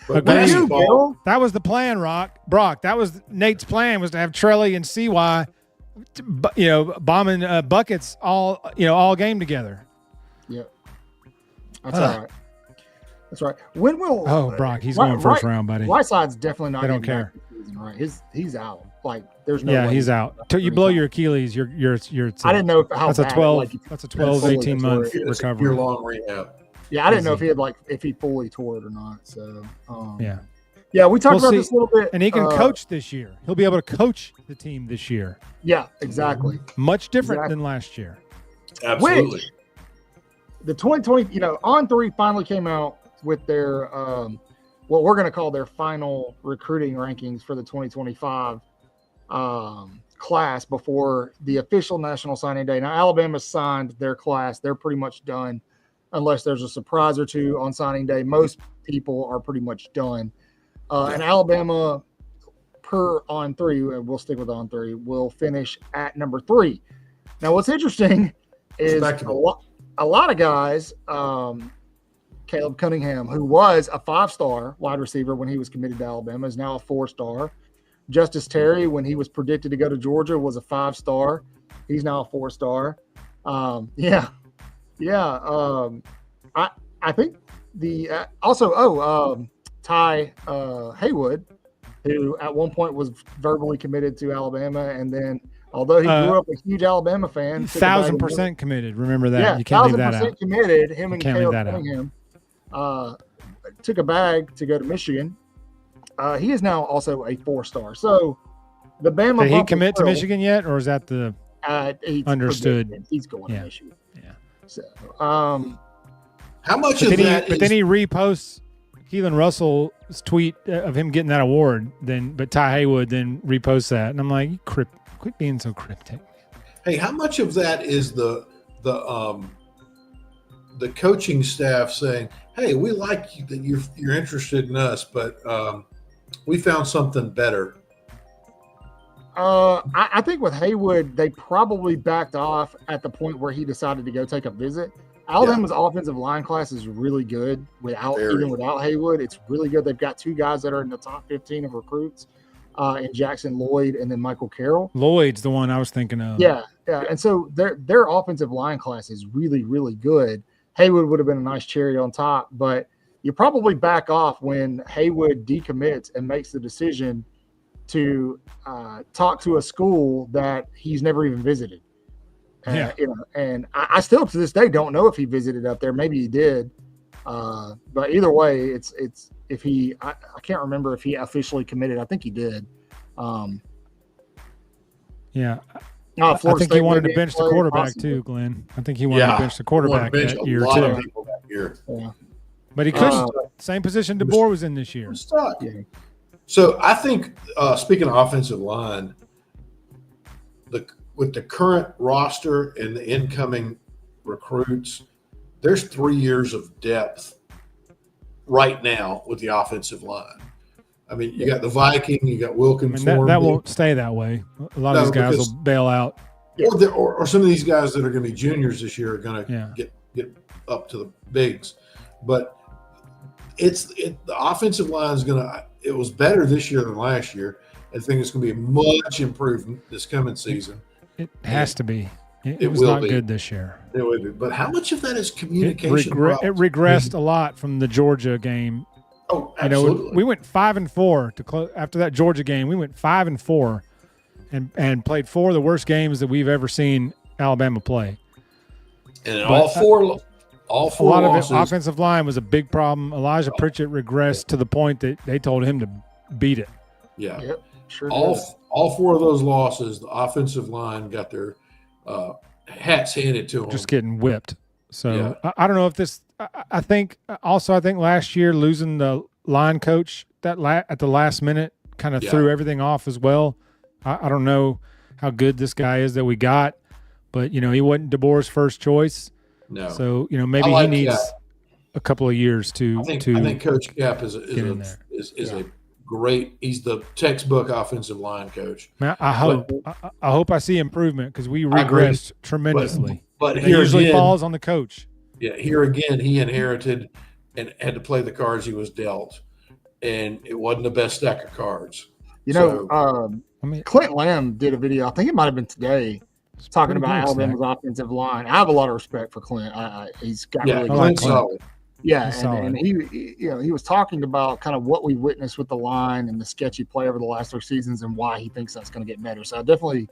But basketball, that was the plan, Brock. That was Nate's plan, was to have Trelly and CY, bombing buckets all game together. Yeah, that's all right. That's right. When will? Oh, Brock, he's going first round, buddy. Whiteside's definitely not. I don't care. Season, right? He's out. Like there's no. Yeah, way he's out. Till you blow your Achilles, you're. I didn't know how that's bad. a 12. That's a 12, 18 month recovery. Year-long rehab. Yeah, I didn't know if he fully tore it or not. So yeah, we talked about this a little bit, and he can coach this year. He'll be able to coach the team this year. Yeah, exactly. Much different than last year. Absolutely. The 2020, On3 finally came out with their what we're going to call their final recruiting rankings for the 2025 class before the official national signing day. Now, Alabama signed their class. They're pretty much done unless there's a surprise or two on signing day. Most people are pretty much done. And Alabama, per On3, and we'll stick with On3, will finish at number 3. Now, what's interesting is a lot of guys, Caleb Cunningham, who was a 5-star wide receiver when he was committed to Alabama, is now a 4-star. Justice Terry, when he was predicted to go to Georgia, was a 5-star. He's now a 4-star. I think the Ty Haywood, who at one point was verbally committed to Alabama, and then although he grew up a huge Alabama fan, 1,000% committed. Remember that. Yeah, you can't leave that out. 1,000% committed. Him and Caleb Cunningham took a bag to go to Michigan. He is now also a 4-star. So the Bama. Did he commit to Michigan yet, or is that the understood? He's going to Michigan. Yeah. So, how much of that? But then he reposts Keelan Russell's tweet of him getting that award. But Ty Haywood then reposts that, and I'm like, quit being so cryptic. Hey, how much of that is the coaching staff saying, "Hey, we like you, that you're interested in us, but we found something better"? I think with Haywood, they probably backed off at the point where he decided to go take a visit. Alabama's offensive line class is really good without Haywood. It's really good. They've got 2 guys that are in the top 15 of recruits, in Jackson Lloyd and then Michael Carroll. Lloyd's the one I was thinking of. Yeah. And so their offensive line class is really, really good. Haywood would have been a nice cherry on top, but you probably back off when Haywood decommits and makes the decision to talk to a school that he's never even visited. And I still to this day don't know if he visited up there. Maybe he did, but either way, it's if he I can't remember if he officially committed. I think he did. Oh, I Florida think State he wanted to maybe bench the play, quarterback possibly. too, Glenn. I think he wanted to bench the quarterback bench that a year lot of too. people that year. Yeah. But he couldn't. Same position DeBoer was in this year. I'm stuck. Yeah. So I think, speaking of offensive line, with the current roster and the incoming recruits, there's 3 years of depth right now with the offensive line. I mean, you got the Viking, you got Wilkins. That won't stay that way. A lot of these guys will bail out. Or some of these guys that are going to be juniors this year are going to get up to the bigs. But the offensive line is going to – it was better this year than last year. I think it's going to be much improved this coming season. It has to be. It was will not be. good this year. It will be. But how much of that is communication? It regressed a lot from the Georgia game. Oh, absolutely. We went 5-4 to close after that Georgia game. We went 5-4 and played 4 of the worst games that we've ever seen Alabama play. And all four a lot losses, of it, offensive line was a big problem. Elijah Pritchett regressed to the point that they told him to beat it. Yeah. Yep. Sure. All 4 of those losses, the offensive line got their hats handed to them. Just getting whipped. So I don't know if this. I think last year losing the line coach at the last minute kind of threw everything off as well. I don't know how good this guy is that we got, but he wasn't DeBoer's first choice. No. So maybe he needs a couple of years to. I think Coach Cap is a great. He's the textbook offensive line coach. Man, I hope I see improvement because we regressed tremendously. But it usually falls on the coach. Yeah, here again, he inherited and had to play the cards he was dealt, and it wasn't the best stack of cards. Clint Lamb did a video. I think it might have been today, talking about Alabama's offensive line. I have a lot of respect for Clint. He's got really good. Solid. Yeah, and he was talking about kind of what we witnessed with the line and the sketchy play over the last 3 seasons and why he thinks that's going to get better. So I definitely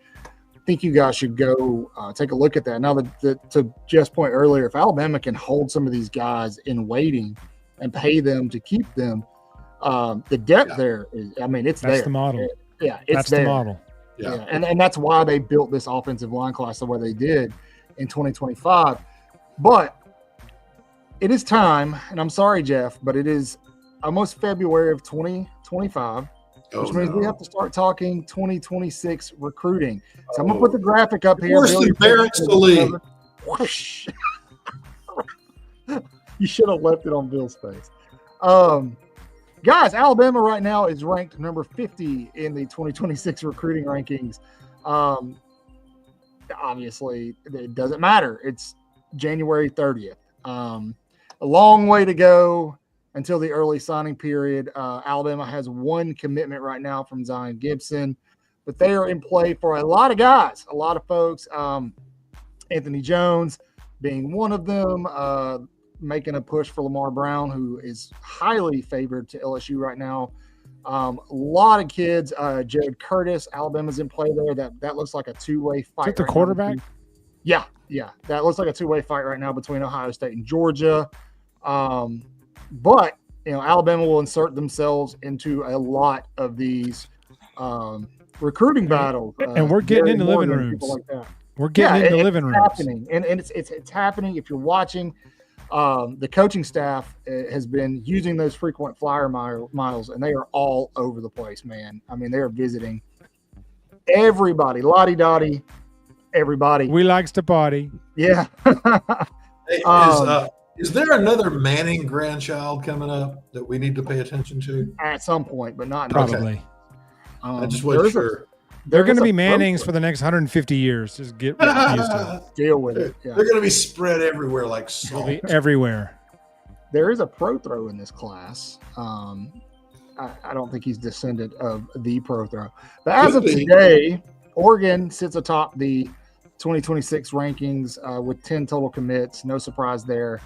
think you guys should go take a look at that. Now, to Jeff's point earlier, if Alabama can hold some of these guys in waiting and pay them to keep them, the depth there is, it's that's there. That's the model. It's there. The model. Yeah. And that's why they built this offensive line class the way they did in 2025. But it is time, and I'm sorry, Jeff, but it is almost February of 2025, which means we have to start talking 2026 recruiting. So I'm going to put the graphic up here. Worse than Barrett's the league. Whoosh. You should have left it on Bill's face. Guys, Alabama right now is ranked number 50 in the 2026 recruiting rankings. Obviously, it doesn't matter. It's January 30th. A long way to go until the early signing period. Alabama has 1 commitment right now from Zion Gibson, but they are in play for a lot of guys, a lot of folks. Anthony Jones being one of them, making a push for Lamar Brown, who is highly favored to LSU right now. A lot of kids. Jared Curtis, Alabama's in play there. That looks like a 2-way fight. Is it the quarterback? Yeah. That looks like a 2-way fight right now between Ohio State and Georgia. But Alabama will insert themselves into a lot of these recruiting battles. And we're getting into living rooms. Like that. We're getting into living rooms. Happening. And it's happening. If you're watching, the coaching staff has been using those frequent flyer miles, and they are all over the place, man. I mean, they're visiting everybody, lottie-dottie, everybody. We likes to party. Yeah. Hey, is there another Manning grandchild coming up that we need to pay attention to? At some point, but not probably. Okay. I just wasn't sure. They're going to be Mannings for the next 150 years. Just get used to it. Deal with it. Yeah. They're going to be spread everywhere like salt. They'll be everywhere. There is a pro throw in this class. I don't think he's descendant of the pro throw. But as of today, Oregon sits atop the 2026 rankings with 10 total commits. No surprise there.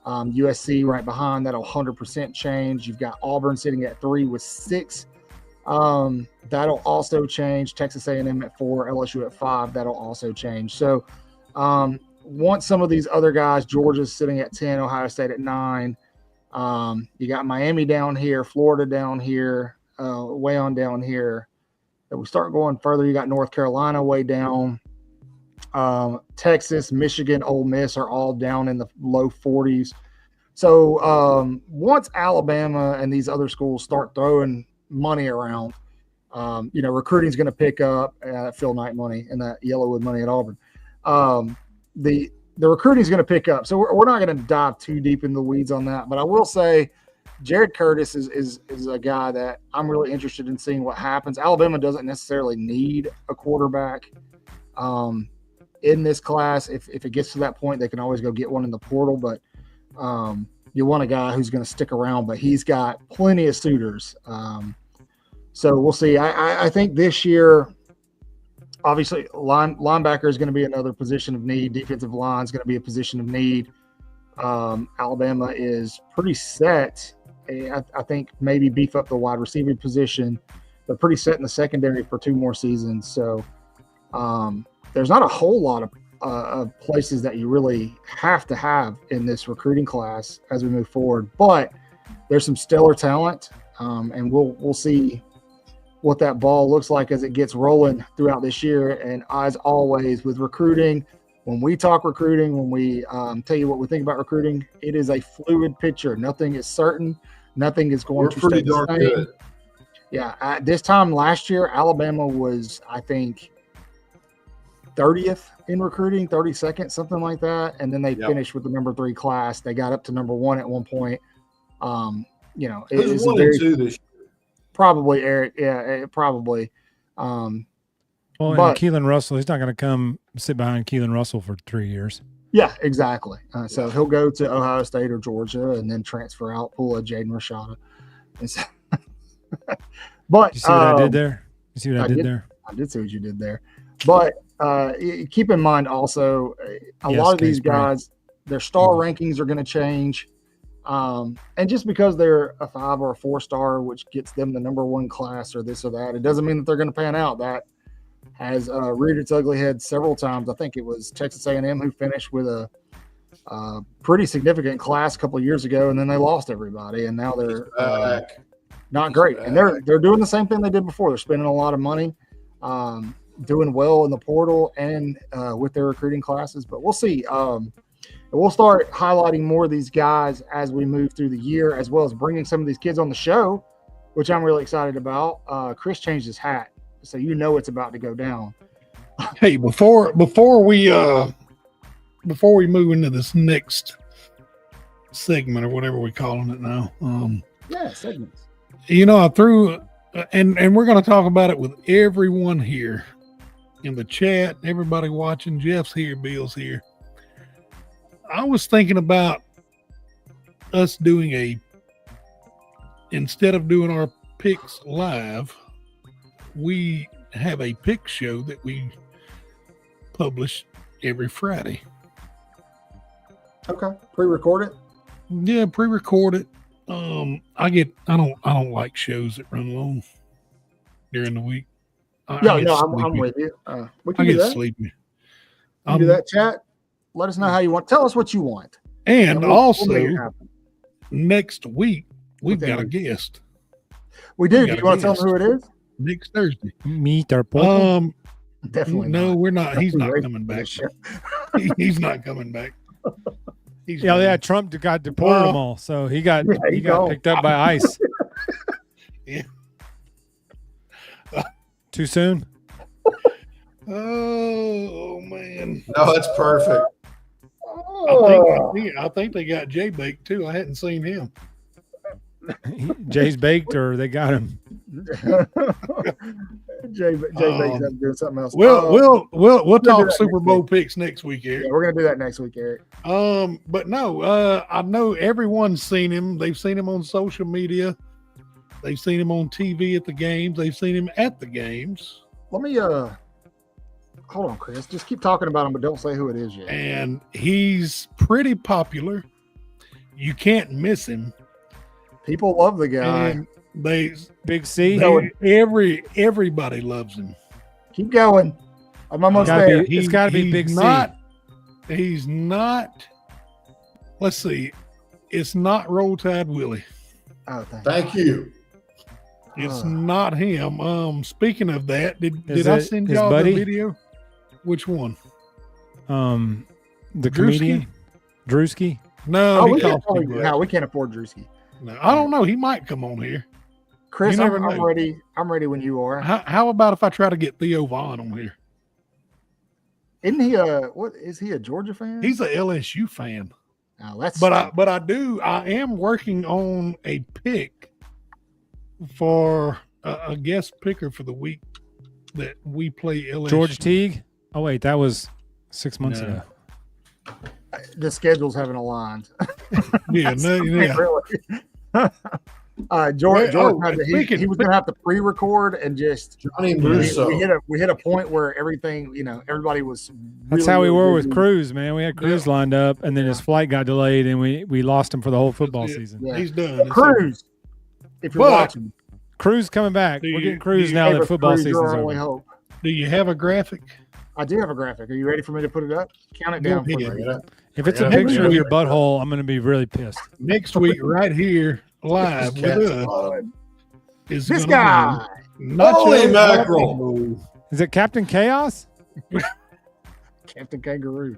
USC right behind. That'll 100% change. You've got Auburn sitting at 3 with 6. That'll also change. Texas A&M at 4, LSU at 5. That'll also change. So once some of these other guys, Georgia's sitting at 10, Ohio State at 9. You got Miami down here, Florida down here, way on down here. If we start going further, you got North Carolina way down. Texas, Michigan, Ole Miss are all down in the low 40s. So once Alabama and these other schools start throwing money around, recruiting is going to pick up. Phil Knight money and that Yellowwood money at Auburn. The recruiting is going to pick up. So we're not going to dive too deep in the weeds on that. But I will say Jared Curtis is a guy that I'm really interested in seeing what happens. Alabama doesn't necessarily need a quarterback in this class. If it gets to that point, they can always go get one in the portal. But you want a guy who's going to stick around. But he's got plenty of suitors. So we'll see. I think this year, obviously, linebacker is going to be another position of need. Defensive line is going to be a position of need. Alabama is pretty set. I think maybe beef up the wide receiver position. They're pretty set in the secondary for 2 more seasons. So there's not a whole lot of places that you really have to have in this recruiting class as we move forward. But there's some stellar talent, and we'll see what that ball looks like as it gets rolling throughout this year. And as always with recruiting, when we talk recruiting, when we tell you what we think about recruiting, it is a fluid picture. Nothing is certain. Nothing is going to stay the same. Good. Yeah. At this time last year, Alabama was, I think, 30th in recruiting, 32nd, something like that. And then they finished with the number 3 class. They got up to number 1 at one point. It's 1 and 2 this year. Probably, Eric. Yeah, probably. Well, and Keelan Russell, he's not going to come sit behind Keelan Russell for 3 years. Yeah, exactly. So he'll go to Ohio State or Georgia and then transfer out, pull a Jaden Rashada. So, but you see what I did there? You see what I did there? I did see what you did there. But keep in mind also, a lot of these guys, their star rankings are going to change. And just because they're a 5 or a 4-star, which gets them the number 1 class or this or that, it doesn't mean that they're going to pan out. That has reared its ugly head several times. I think it was Texas A&M who finished with a pretty significant class a couple of years ago, and then they lost everybody, and now they're not great. And they're doing the same thing they did before. They're spending a lot of money, doing well in the portal and with their recruiting classes. But we'll see. We'll start highlighting more of these guys as we move through the year, as well as bringing some of these kids on the show, which I'm really excited about. Chris changed his hat, so it's about to go down. Hey, before we move into this next segment or whatever we're calling it now, segments. I threw and we're going to talk about it with everyone here in the chat, everybody watching. Jeff's here, Bill's here. I was thinking about us doing instead of doing our picks live, we have a pick show that we publish every Friday. Okay. Pre-record it? Yeah, pre-record it. I don't like shows that run long during the week. I'm with you. We can do that. Sleepy. You do that, chat. Let us know how you want. Tell us what you want. And also, next week, we've got a guest. We do. Do you want to tell them who it is? Next Thursday. Meet our Paul. Definitely no, we're not. He's not coming back. He's not coming back. Trump got deported them all, so he got picked up by ICE. Yeah. Too soon? Oh man. No, that's perfect. I think they got Jay baked too. I hadn't seen him. Jay's baked, or they got him. Jay Bates doing something else. We'll talk Super Bowl picks next week, Eric. Yeah, we're gonna do that next week, Eric. But no, I know everyone's seen him. They've seen him on social media. They've seen him on TV at the games. They've seen him at the games. Let me hold on, Chris. Just keep talking about him, but don't say who it is yet. And he's pretty popular. You can't miss him. People love the guy. And Big C. Everybody loves him. Keep going. I'm almost there. It's got to be Big C. He's not. Let's see. It's not Roll Tide Willie. Oh, thank you. It's not him. Speaking of that, did I send y'all the video? Which one? The comedian Drewski. No, we he can't, costs too much. no, we can't afford Drewski. No, I don't know. He might come on here. Chris, You never I'm know. ready. I'm ready when you are. How about if I try to get Theo Vaughn on here? Isn't he what is he a Georgia fan? He's a LSU fan. Oh, that's But I am working on a pick for a guest picker for the week that we play LSU. George Teague. Oh wait, that was 6 months No. ago. the schedules haven't aligned. Yeah, no, yeah. Really. George, he was going to have to pre-record and just Johnny Musso. we hit a point where everything, everybody was. That's really, how we really were busy. with Cruz, man. We had Cruz lined up, and then his flight got delayed, and we lost him for the whole football That's it. season. Yeah. He's done. Cruz, if you're But- watching, Cruz coming back. Do We're you- getting Cruz do you now Hey, that but football Cruz, you're season's our only over. hope. Do you have a graphic? I do have a graphic. Are you ready for me to put it up? Count it Go down. For ahead. me. If it's a Yeah, picture of we- your butthole, I'm going to be really pissed. Next week, right here, live with us, is This gonna guy. be Nacho Holy mackerel. Alamo. Is it Captain Chaos? Captain Kangaroo.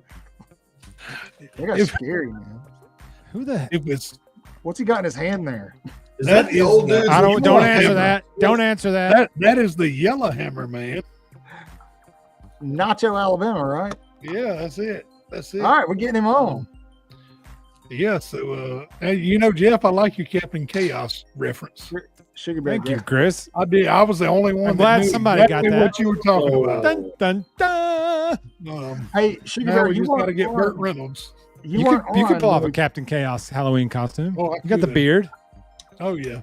They got If- scary, man. Who the heck? If it's What's he got in his hand there? Is That that the is old the- dude? I don't Yellow answer Hammer. that. Don't answer that. that is the Yellow Hammer, man. Nacho, Alabama, right? Yeah, that's it. That's it. All right, we're getting him on. Yeah, so hey, Jeff, I like your Captain Chaos reference. Sugar Bear. Thank you, Jeff. Chris. I did. I was the only one. I'm that glad knew somebody exactly got that. what you were talking about. Dun, dun, dun. Hey, Sugar Now Bear, we you just got to weren't get on- Burt Reynolds. You weren't could on pull off when a Captain Chaos Halloween costume. Oh, I You got the could. beard. Oh yeah.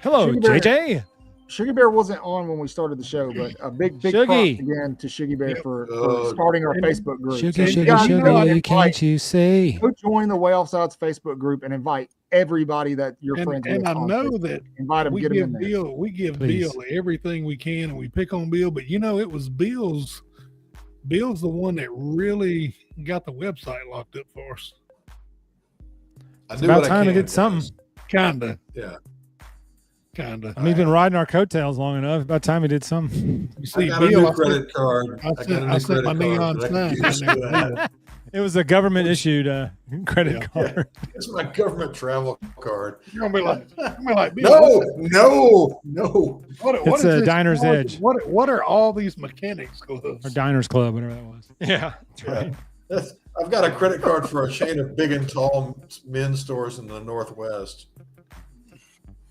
Hello, Sugar Bear. JJ. Sugar Bear wasn't on when we started the show, but a big Shuggy. props again to Sugar Bear for starting our and- Facebook group. Sugar, So, sugar, guys, you know, sugar, can't you see? go join the Waaaay Offsides Facebook group and invite everybody that you're friends with. And I on know Facebook. that Invite them, we get them in give there. Please. Bill everything we can, and we pick on Bill. But it was Bill's the one that really got the website locked up for us. I It's do about what I time he can, did something. Kinda. Yeah. Kinda. I mean, he's been riding our coattails long enough. About time he did something. You I see, got a Bill, new credit card. I sent my neon sign down there. It was a government issued credit Yeah. card. It's my government travel card. You're gonna be like, Bill, No. What It's is a this Diner's called? Edge. What are all these mechanics gloves? Or Diners Club, whatever that was. Yeah, that's right. I've got a credit card for a chain of big and tall men's stores in the Northwest.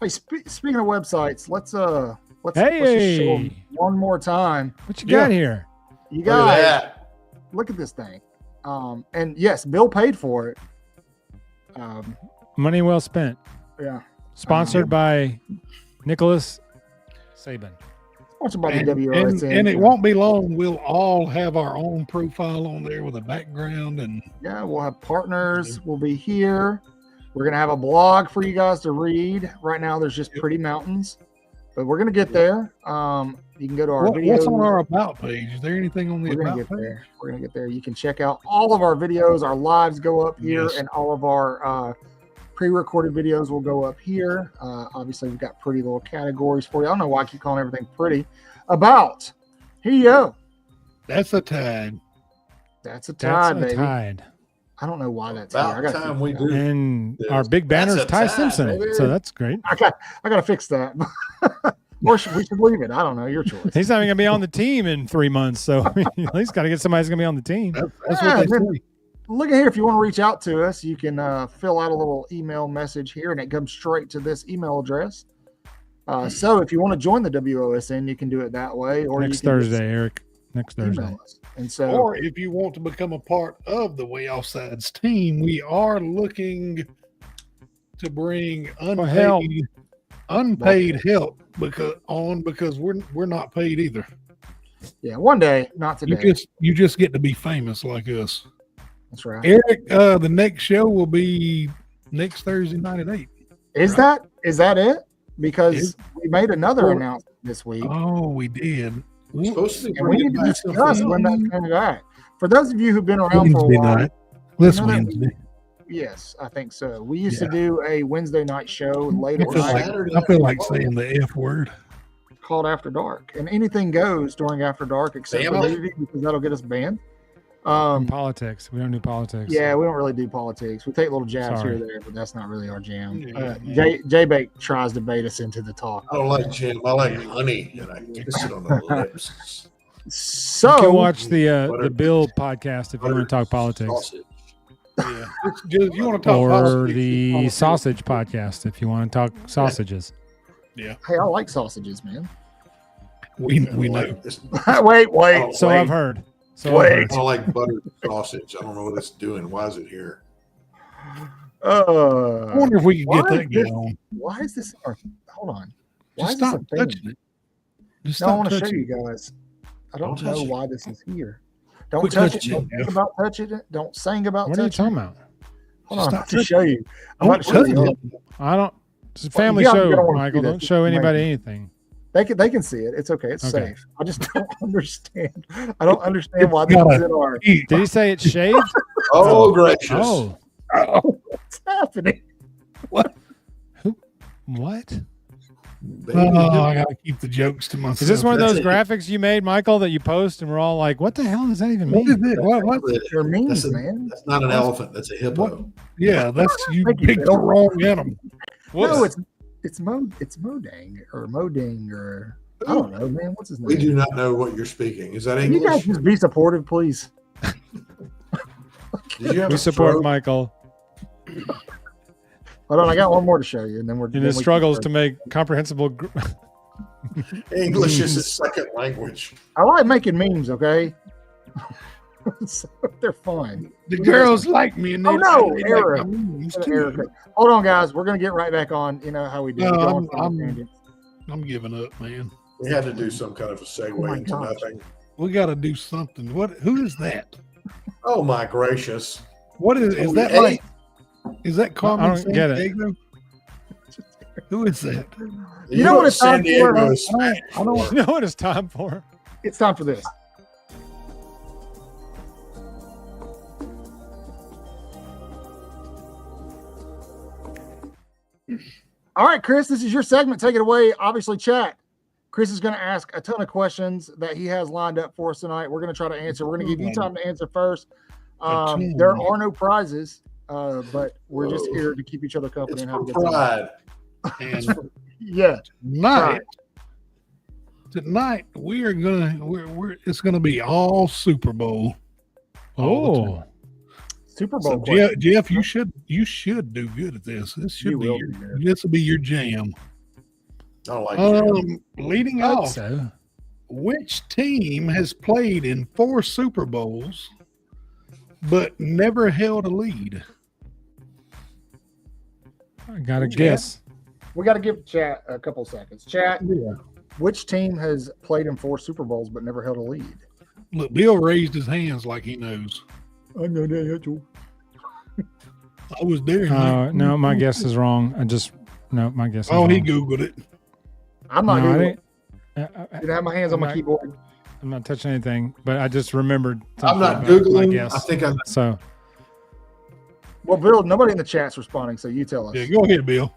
Hey, speaking of websites, let's just show Hey. them one more time. What you got here? You Look at guys, that. look at this thing. And yes, Bill paid for it. Money well spent. Yeah, Sponsored by Nicholas Saban. sponsored by And, the WOSN. and it won't be long. We'll all have our own profile on there with a background, and Yeah, we'll have partners. We'll be here. We're gonna have a blog for you guys to read. Right now, there's just pretty mountains, but we're gonna get there. You can go to our videos. what's on our about page? Is there anything on the We're gonna about get page? there. We're gonna get there. You can check out all of our videos. Our lives go up here, Yes. and all of our pre-recorded videos will go up here. Obviously, we've got pretty little categories for you. I don't know why I keep calling everything pretty. About. Here you go. That's a tide. That's a That's tide, a baby. tide. I don't know why that's here. About I gotta time fix we that. do. And Yes. our big banner is That's a Ty tie, Simpson. baby. So that's great. I gotta fix that. Or we should leave it. I don't know. Your choice. He's not even going to be on the team in 3 months. So at least got to get somebody who's going to be on the team. That's Yeah, what they then- say. Look at here. If you want to reach out to us, you can fill out a little email message here, and it comes straight to this email address. So if you want to join the WOSN, you can do it that way. Or Next you can just Thursday, Eric. Next Thursday. email us. And so, Or if you want to become a part of the Waaaay Offsides team, we are looking to bring help. unpaid help because we're not paid either. yeah, one day, not today. You just get to be famous like us. That's right. Eric, the next show will be next Thursday night at 8. Is that it? Because we made another announcement this week, Oh, we did. We're supposed to be and we need to bringing discuss back when that's coming back. For those of you who've been around for a while, night. This you know that- Wednesday. yes, I think so. We used to do a Wednesday night show late at I feel night Saturday I feel night. like saying the F word. called After Dark, and anything goes during After Dark except Damn for it. nudity, because that'll get us banned. Politics. We don't do politics. Yeah, we don't really do politics. We take little jabs Sorry. here or there, but that's not really our jam. Yeah, J-Bake tries to bait us into the talk. I don't like jam. I like honey, and I kiss it on the lips. So You can watch the Bill podcast if you want to talk politics, Sausage. Yeah. If you want to talk or politics, the sausage podcast if you want to talk sausages. Yeah, hey, I like sausages, man. we I don't know. like this- wait. Oh, So wait. I've heard. Wait. I don't like buttered sausage. I don't know what it's doing. Why is it here? I wonder if we could get why that is this- going. Why is this? Hold on. Why Just is this stop a thing? touching it. Just No, I stop want to show touching you guys. I don't Don't know touch it. why this is here. Don't Quit touch it. touching Don't it, think Jeff. about touching it. Don't sing about What are you touching talking it. about? Hold on, Stop to show you. I'm Don't about to show touch you. it. I don't. It's a family yeah, show, you don't wanna Michael. see this. Don't show It's anybody amazing. anything. They can see it. It's okay. It's Okay. safe. I just don't understand. I don't understand why It's this got is a- in our. Did he say it's shaved? Oh, gracious. Oh, What's happening? what? Baby. Oh, I gotta keep the jokes to myself. Is this one of those That's it. graphics you made, Michael, that you post and we're all like, "What the hell does that even What mean?" is it? What? They're memes, That's, man. that's not an elephant. That's a hippo. Yeah, that's you Thank you, picked Bill. the wrong animal. No, it's Modang or Moding or I don't know, man. What's his name? We do not know what you're speaking. Is that Can you guys English? just be supportive, please? Did you have We a support stroke? Michael Hold on, I got one more to show you, and then we're in then his we can struggles start. to make comprehensible. English is his second language. I like making memes. Okay, so they're fun. The girls like me, and they Oh, no, they error. like my memes, Error. too. Hold on, guys. We're gonna get right back on. You know how we do. No, We go I'm- on some I'm- tangents. I'm giving up, man. We had to do some kind of a segue Oh my into gosh. nothing. We got to do something. What? Who is that? Oh my gracious! What is that? Hey. Like? Is that Carmen don't get it. Sandiego? Who is that? You know what it's San time for? Diego is I don't. You know what it's time for? It's time for this. All right, Chris, this is your segment. Take it away. Obviously, chat. Chris is going to ask a ton of questions that he has lined up for us tonight. We're going to try to answer. We're going to give you time to answer first. There are no prizes, but we're just Whoa. here to keep each other company It's and have a for good time. pride. And Yeah. tonight we are gonna. It's gonna be all Super Bowl. all the time. Oh, Super Bowl. So question. Jeff, you should do good at this. This should You be will your, do good. this will be your jam. I don't like it. Leading I hope off, so. which team has played in 4 Super Bowls but never held a lead? I got a Yeah. guess. We got to give chat a couple seconds. Chat, Yeah. which team has played in 4 Super Bowls but never held a lead? Look, Bill raised his hands like he knows. I know that. I was there. No, my guess is wrong. My guess is Oh, wrong. he Googled it. I'm not No, I Googling. didn't- I didn't have my hands on I'm my not- keyboard. I'm not touching anything, but I just remembered. I'm something not about my Googling. guess. I think I'm. So Well, Bill, nobody in the chat's responding, so you tell us. Yeah, go ahead, Bill.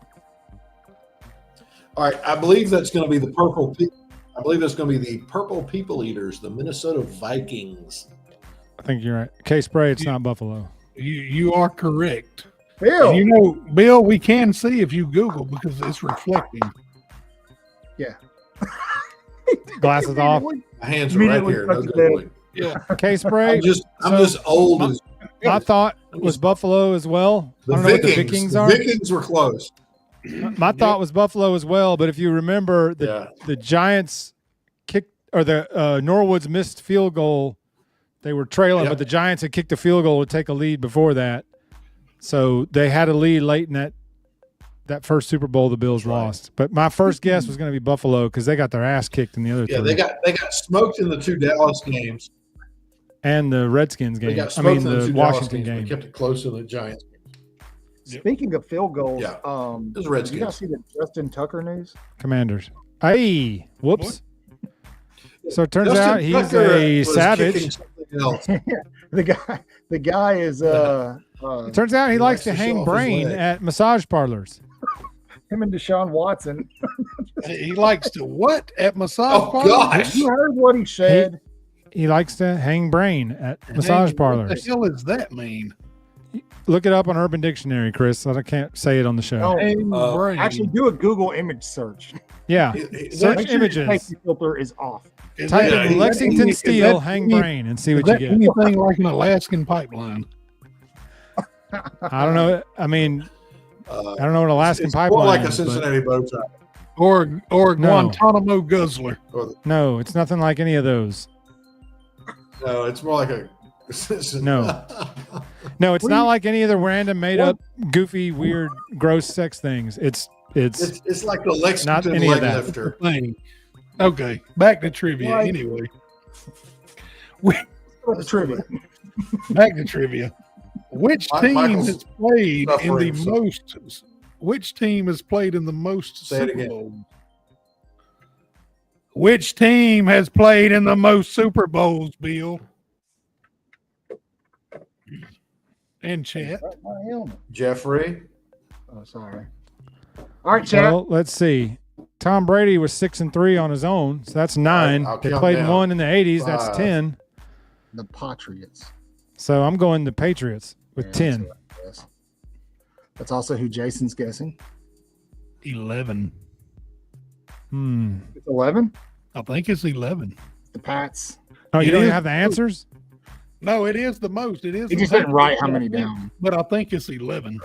All right, I believe that's going to be the purple. I believe that's going to be the Purple People Eaters, the Minnesota Vikings. I think you're right. K-Spray, it's not Buffalo. You are correct. Bill, And you know, Bill, we can see if you Google because it's reflecting. Glasses off. My hands are right Immediately here. No touch the Googling. Yeah. K-Spray. I'm just old as My thought was Buffalo as well. the I don't know what the Vikings. Vikings The are. Vikings were close. My thought was Buffalo as well, but if you remember, the Giants kicked, or the Norwood's missed field goal, they were trailing, Yeah. but the Giants had kicked a field goal to take a lead before that. So they had a lead late in that first Super Bowl the Bills Right. lost. But my first guess was going to be Buffalo because they got their ass kicked in the other Yeah, two. they got smoked in the 2 Dallas games. And the Redskins They game. got I smoked mean, in the the 2 Dallas Washington games. They game. kept it close in the Giants. speaking of field goals, Yeah. It was did you Redskins. guys see the Justin Tucker news? Commanders. Hey, whoops. So it turns Justin out he's Tucker a was savage. kicking something else. The guy is It turns out he likes to likes to show hang off his brain leg. at massage parlors. him and Deshaun Watson. He likes to what at massage Oh, parties? gosh. You heard what he said. he likes to hang brain at massage What parlors. the hell does that mean? Look it up on Urban Dictionary, Chris. I can't say it on the show. Oh, Hang brain. actually, do a Google image search. Yeah, search Make sure your images. safety filter is off. Is Type that- in is Lexington that- Steel is that hang any- brain and see is what you that get. anything like an Alaskan pipeline? I don't know. I mean, I don't know what Alaskan It's pipeline more like a is, but Cincinnati bow tie. Or No. Guantanamo Guzzler? no, it's nothing like any of those. No, it's more like a. No. No, it's not like any of the random, made up, goofy, weird, gross sex things. It's It's like the Lexington any of leg that. lifter. Thing. Okay, back to trivia. Right. Anyway, What's the trivia? back to trivia. Which team Michael's has played in the suffering, so- most? Which team has played in the most Say it Super again. Bowls? Which team has played in the most Super Bowls, Bill? And chat. My helmet. Jeffrey. Oh, sorry. All right, chat. well, let's see. Tom Brady was 6-3 on his own, so that's 9. I'll They count played down. one in the 80s, that's 5. 10. The Patriots. So I'm going the Patriots with Yeah, 10. That's, what I guess. That's also who Jason's guessing. 11. It's 11. I think it's 11. The Pats. Oh, you It don't is- have the answers? No, it is the most. It is. He the just didn't most. write how many down. But I think it's 11.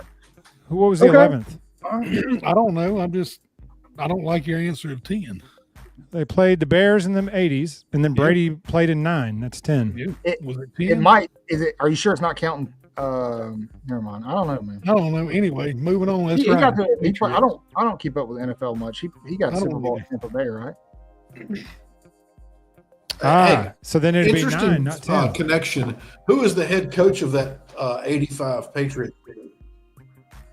What was the Okay. 11th? I don't know. I don't like your answer of 10. They played the Bears in the 80s, and then Brady played in 9. That's 10. Yeah. Was it 10? It might. Is it? Are you sure it's not counting? Never mind. I don't know, man. I don't know. Anyway, moving on. That's He right. got the. He, I don't keep up with NFL much. He got I don't Super Bowl either. at Tampa Bay, right? Hey, So then it'd be interesting 9, not 10. connection. Who is the head coach of that 85 Patriots team?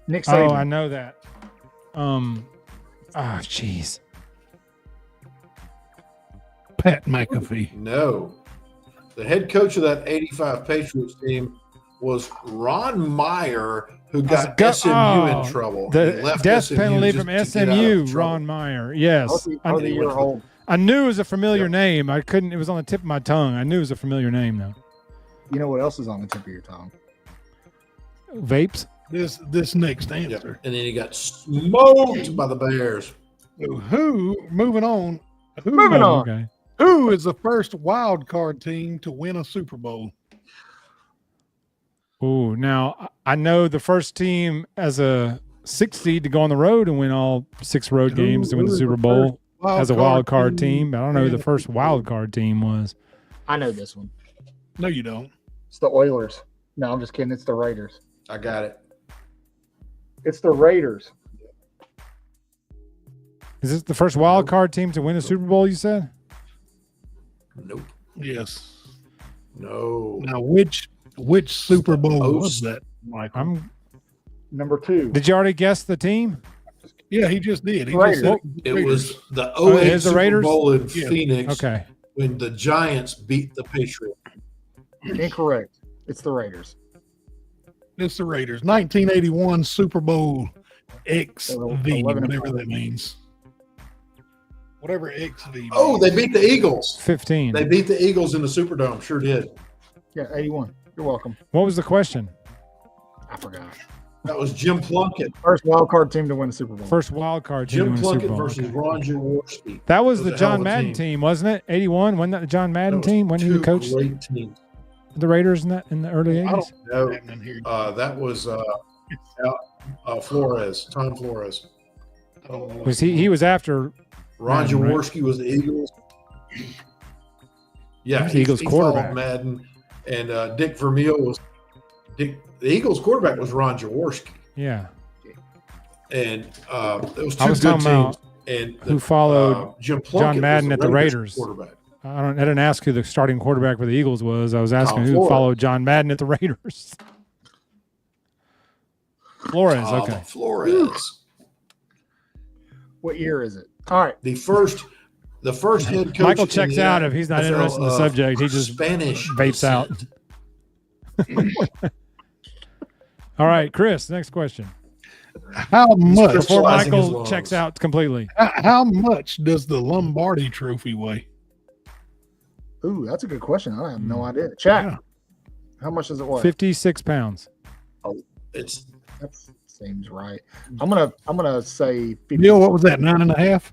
Nick Oh, Saban. I know that. Jeez. Pat McAfee. No. The head coach of that 85 Patriots team was Ron Meyer, who got SMU in trouble. He The left death SMU penalty just from to get out of SMU, trouble. Ron Meyer. Yes. I was a year old. I knew it was a familiar name. I couldn't, it was on the tip of my tongue. I knew it was a familiar name, though. You know what else is on the tip of your tongue? Vapes? This next Yep. answer. And then he got smoked by the Bears. Who? Moving on. Moving Oh, on. okay. Who is the first wild card team to win a Super Bowl? Oh, now I know the first team as a 6 seed to go on the road and win all 6 road Who- games to win who the is Super the Bowl first as a wild card team. But I don't know who the Yeah. first wild card team was. I know this one. No, you don't. It's the Oilers. No, I'm just kidding. It's the Raiders. I got it. It's the Raiders. Is this the first wild card team to win a Super Bowl, you said? Nope. Yes. No. Now, which Super Bowl Oh, was that, Michael? I'm. Number 2. Did you already guess the team? Yeah, he just did. He Raiders. just said It Raiders. was the Oh, it 08 is the Super Raiders? Bowl in Yeah. Phoenix Okay. when the Giants beat the Patriots. Incorrect. It's the Raiders. It's the Raiders. 1981 Super Bowl XV, 11 and whatever 5. that means. Whatever XV. Oh, they means. beat the Eagles. 15. They beat the Eagles in the Superdome. Sure did. Yeah, 81. You're welcome. What was the question? I forgot. That was Jim Plunkett. First wild card team to win a Super Bowl. First wild card team to Jim win a Super Plunkett Bowl. versus Okay. Ron Jaworski. That was It the was a hell John of a Madden team. team, wasn't it? 81. Wasn't that the John Madden That was team? When he two coached great teams. the Raiders in the early I 80s? don't No, have none here. that was Flores, Tom Flores. I don't know. Was he was after Ron Madden, right? Jaworski was the Eagles. Yeah, He was the Eagles he followed quarterback. Madden, and Dick Vermeil was the Eagles quarterback was Ron Jaworski, yeah. and it was I two was good talking about teams. And who followed Jim Plunkett John Madden was at the Raiders. quarterback. I didn't ask who the starting quarterback for the Eagles was. I was asking Tom who Flores. followed John Madden at the Raiders. Flores, Tom okay. Flores. What year is it? All right. The first head coach. Michael in checks the out if he's not NFL interested in the of subject. He just Spanish vapes out. descent. All right, Chris, next question. How much? Before Crystallizing his Michael lungs. checks out completely. How much does the Lombardi Trophy weigh? Ooh, that's a good question. I have no idea. Chat. Yeah. How much does it weigh? 56 pounds. It's That seems right. I'm gonna say 50. Bill, what was that? 9.5?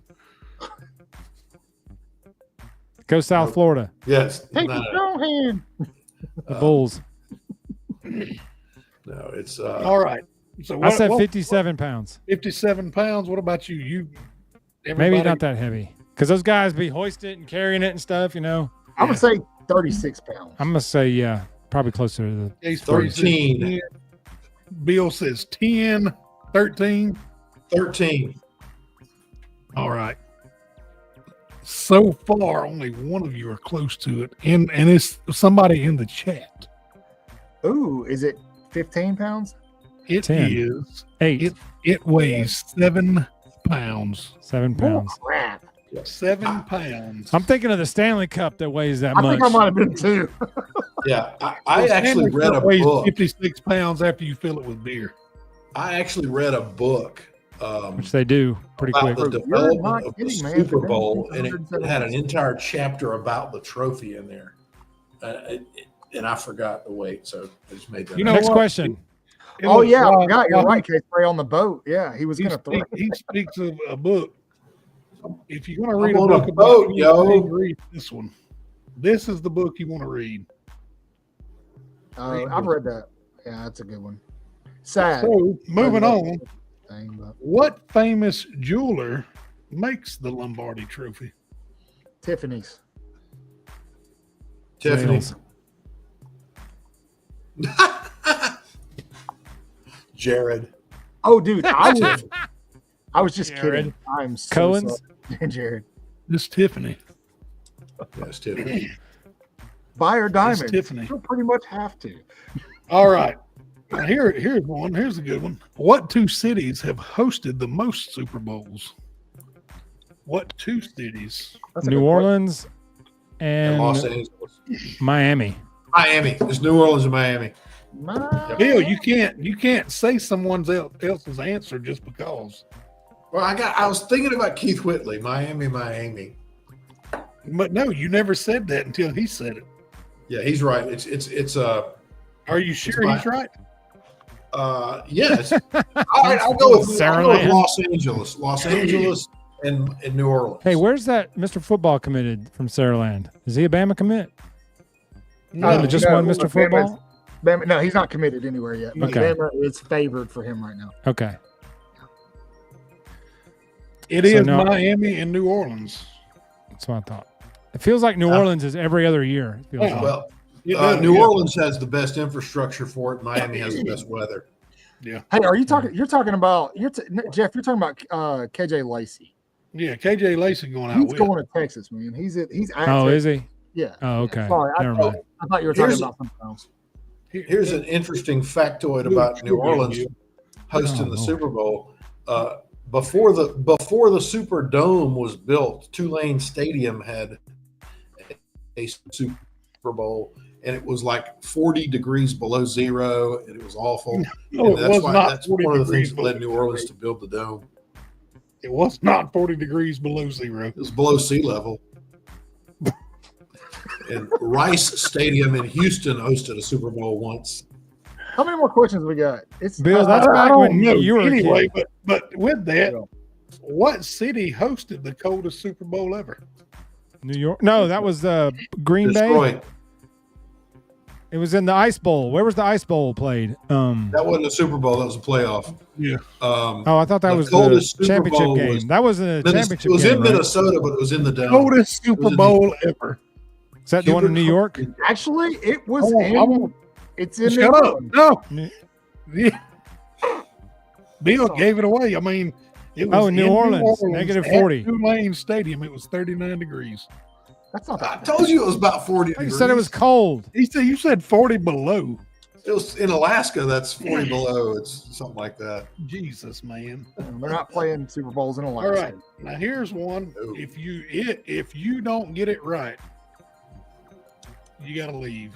Go South Florida. yes. Take No, the strong hand. The Bulls. no, it's All right. So I said what- 57 pounds. 57 pounds. What about you? Maybe Everybody- not that heavy. Because those guys be hoisting it and carrying it and stuff, I'm gonna say 36 pounds. I'm going to say, yeah, probably closer to the. He's 13. 10. Bill says 10, 13. 13. All right. So far, only one of you are close to it. And it's somebody in the chat. Ooh, is it 15 pounds? It 10. is. 8. It weighs 7 pounds. 7 pounds. Oh, crap. 7 pounds. I'm thinking of the Stanley Cup that weighs that I much. think I might have been too. Yeah, I actually Stanley read a Cup weighs book. 56 pounds after you fill it with beer. I actually read a book Which they do pretty about quick. the You're not development of the kidding, man. Super Bowl, and it 170. had an entire chapter about the trophy in there. And I forgot the weight, so I just made that. You know up. Next what? question. Oh yeah, I While- forgot. You're while right, K-Spray on the boat. Yeah, he was He, gonna throw. he speaks of a book. If you're going to read I'm a on book a about boat, anything, yo. read this one. This is the book you want to read. I've read that. Yeah, that's a good one. Sad. So, moving on, Thing, but what famous jeweler makes the Lombardi Trophy? Tiffany's. Tiffany. Sales. Jared. Oh, dude, I was just Jared. kidding. I'm so Cohen's? sorry. Jared. This Tiffany. Yes, Tiffany. Buy or It's diamond. Tiffany. You'll pretty much have to. All right. Now here's one. Here's a good one. What 2 cities have hosted the most Super Bowls? What 2 cities? That's a New good Orleans And Los and Angeles. Miami. Miami. It's New Orleans and Miami. question. My- Bill, you can't say someone else's answer just because. Well, I was thinking about Keith Whitley, Miami. But no, you never said that until he said it. Yeah, he's right. It's Are you sure It's he's right? yes. I'll go with Saraland. Los Angeles and New Orleans. Hey, where's that Mr. Football committed from Saraland? Is he a Bama commit? No, just no, one Mr. Football? Bama, no, he's not committed anywhere yet. But Okay. Bama is favored for him right now. Okay. it So is no- Miami and New Orleans. That's what I thought. It feels like New Orleans is every other year. It feels Yeah. like. Well, It does, New yeah. Orleans has the best infrastructure for it. Miami has the best weather. Hey, are you talking? You're talking about Jeff. You're talking about KJ Lacey. Yeah, KJ Lacey going out He's with. going to Texas, man. He's at. Oh, is he? Yeah. Oh, okay. Sorry, Never mind. I thought you were talking Here's- about something else. Here's an interesting factoid about New Orleans hosting the Super Bowl. Before the Superdome was built, Tulane Stadium had a Super Bowl, and it was like 40 degrees below zero, and it was awful. No, And it was not that's 40 one of the degrees things that led below New Orleans to build the dome. It was not 40 degrees below zero. It was below sea level. And Rice Stadium in Houston hosted a Super Bowl once. How many more questions we got? It's Bill, that's I back don't when know. you were anyway. a kid. But with that, Yeah. what city hosted the coldest Super Bowl ever? New York. No, that was Green Bay. Detroit. It was in the Ice Bowl. Where was the Ice Bowl played? That wasn't a Super Bowl. That was a playoff. Yeah. Oh, I thought that The was the coldest Super championship Bowl game. was- That wasn't a It championship was game, in right? Minnesota, but it was in the dome. Coldest It was Super in Bowl ever. Is that the one in New York? actually it was I won't- it's in New Shut up. Orleans. No. New- Yeah. Bill gave it away. I mean, it was Oh, New in Orleans, negative at 40. Tulane Stadium. It was 39 degrees. That's not I that. told you it was about 40 You degrees. said it was cold. You said 40 below. It was in Alaska. That's 40 below. It's something like that. Jesus, man. They're not playing Super Bowls in All Alaska. right. Now here's one. Ooh. If you don't get it right, you got to leave.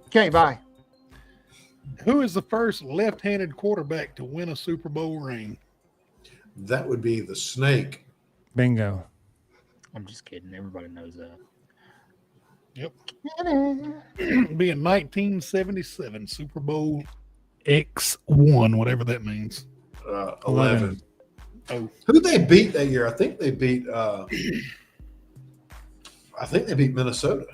Okay, bye. Who is the first left-handed quarterback to win a Super Bowl ring? That would be the Snake. Bingo. I'm just kidding. Everybody knows that. Yep. Be in 1977 Super Bowl X1, whatever that means. 11. Oh, Who did they beat that year? I think they beat Minnesota.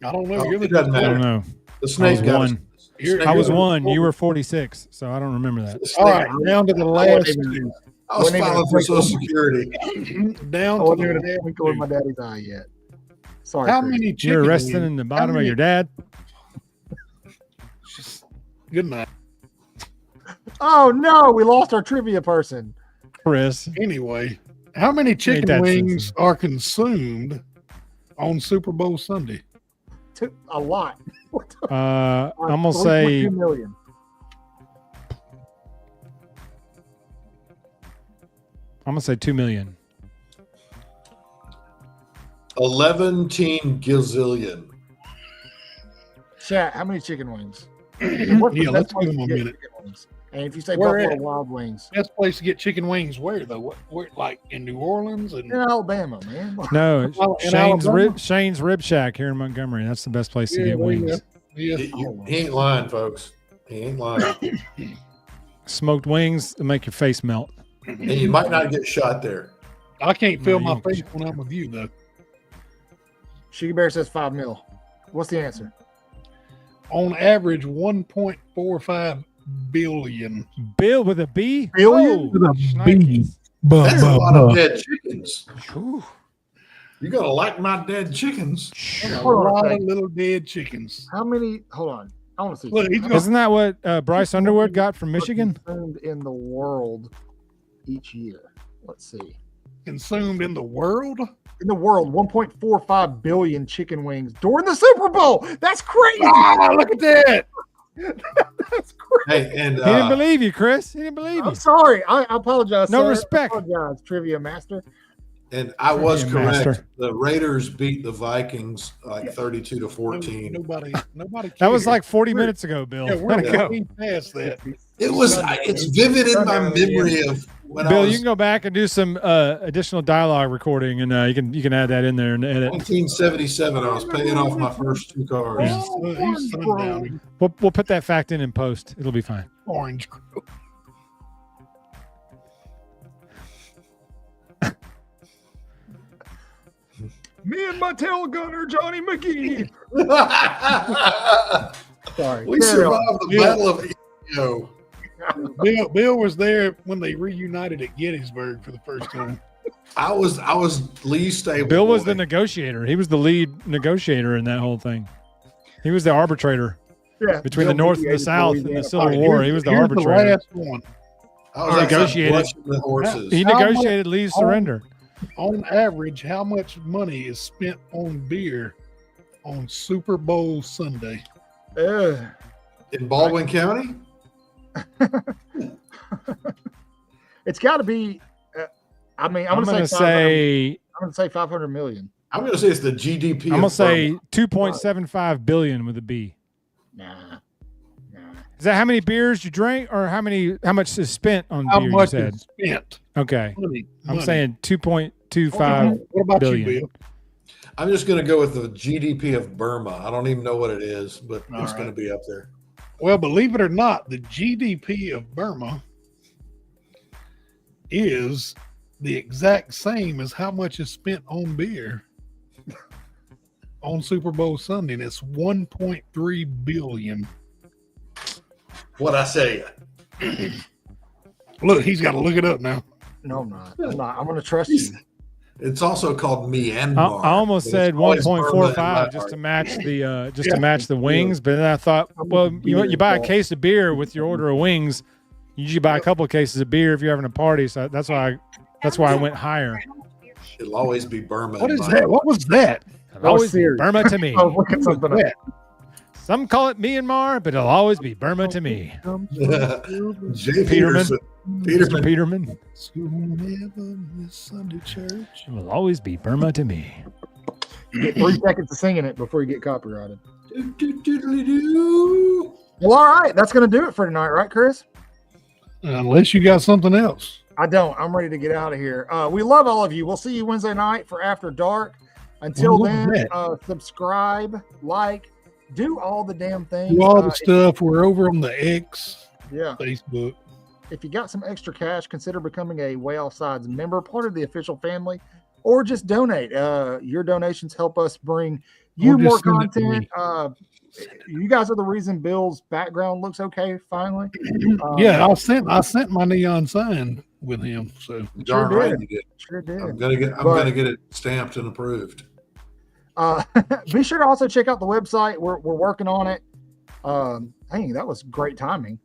I don't know. Oh, You're it doesn't I matter. don't know. The snake I was got one. us. The snake I was got us. one. You were 46, so I don't remember that. The snake- All right, down to the last two. I was Wasn't even filing for a Social Security. Down I to wasn't the even a last twinkle in two. my daddy's eye yet. Sorry. How Chris. many You're chicken resting wings? in the How bottom of many- your dad. Good night. Oh no, we lost our trivia person. Chris. Anyway, how many chicken that wings sensitive. are consumed on Super Bowl Sunday? A lot. I'm gonna say 3.2 million. I'm gonna say 2 million. 11 gazillion. Chat, how many chicken wings? Yeah, let's give them a minute. And if you say Where Buffalo at? Wild Wings, Best place to get chicken wings where though? Where like in New Orleans and in Alabama, man. No, Well, in Shane's Alabama? Rib Shack here in Montgomery. That's the best place to Yeah, get there you wings. go. Yeah. He ain't lying, folks. He ain't lying. Smoked wings that make your face melt. And you might not get shot there. I can't feel No, my you- face when I'm with you though. Sugar Bear says 5 mil. What's the answer? On average, 1.45 billion. Bill with a B. Billion? With a B. shnikes. That's a lot of dead chickens. Whew. You're going to like my dead chickens. A Hold on a lot of second. little dead chickens. How many? Hold on. I want to see. Look, he's How gonna- Isn't that what Bryce Underwood got from many Michigan? consumed in the world each year? Let's see. Consumed in the world? In the world, 1.45 billion chicken wings during the Super Bowl. That's crazy. Ah, look at that. That's crazy. Hey, and He didn't believe you, Chris. He didn't believe you. I'm sorry. I apologize. No sir. respect. I apologize, Trivia Master. I was Trivia correct. master. The Raiders beat the Vikings like 32-14. Nobody That was cares. like 40 minutes ago, Bill. Yeah, Let it we're go. way past that. It was. It's vivid in my memory of when Bill, I was you can go back and do some additional dialogue recording, and you can add that in there and edit. 1977. I was paying off my first 2 cars. He's sundowning. We'll put that fact in post. It'll be fine. Orange Grove. Me and my tail gunner, Johnny McGee. Sorry. We Carry on. survived the Battle of Iwo. Bill was there when they reunited at Gettysburg for the first time. I was Lee Stable. Bill was the boy. negotiator. He was the lead negotiator in that whole thing. He was the arbitrator Yeah, between the Bill North and the mediated South in the Louisiana Civil Pike. War. He was the Here's arbitrator. The last one. I was outside negotiated. watching the horses. He How negotiated Lee's surrender. On average, how much money is spent on beer on Super Bowl Sunday? Ugh. In Baldwin County? It's got to be. I'm I'm going gonna say 500 million. I'm going to say it's the GDP. I'm gonna of say Burma. 2.75 billion with a B. Nah. Is that how many beers you drank, or how much is spent on How beer? You much said is spent? okay. Money. I'm saying 2.25. What about billion. you, Bill? I'm just going to go with the GDP of Burma. I don't even know what it is, but All it's right. going to be up there. Well, believe it or not, the GDP of Burma is the exact same as how much is spent on beer on Super Bowl Sunday, and it's 1.3 billion. What I say? Look, he's got to look it up now. No, I'm not. I'm going to trust you. It's also called Myanmar. I almost but said it's always Burma in my 1.45 just heart. to match the to match the wings, but then I thought, well, you buy a case of beer with your order of wings. You usually buy a couple of cases of beer if you're having a party, so that's why I went higher. It'll always be Burma. What in is my that? heart. What was that? It'll always be Sears. Burma to me. Oh, look at something What up. Some call it Myanmar, but it'll always be Burma to me. Jay Peterman. Peterson. Mr. Peterman, Sunday church. it will always be Burma to me. You get 3 seconds of singing it before you get copyrighted. Do-do-do-do-do. Well, all right. That's going to do it for tonight, right, Chris? Unless you got something else. I don't. I'm ready to get out of here. We love all of you. We'll see you Wednesday night for After Dark. Until Well, look at then, that. subscribe, like, do all the damn things. Do all the stuff. We're over on the X, Yeah. Facebook. If you got some extra cash, consider becoming a Waaaay Offsides member, part of the official family, or just donate. Your donations help us bring you Or just more send it to me. content. You guys are the reason Bill's background looks okay. Finally, Yeah, I sent my neon sign with him. So Darn Sure right did. you did. Sure did. I'm gonna get it stamped and approved. Be sure to also check out the website. We're working on it. Hey, that was great timing.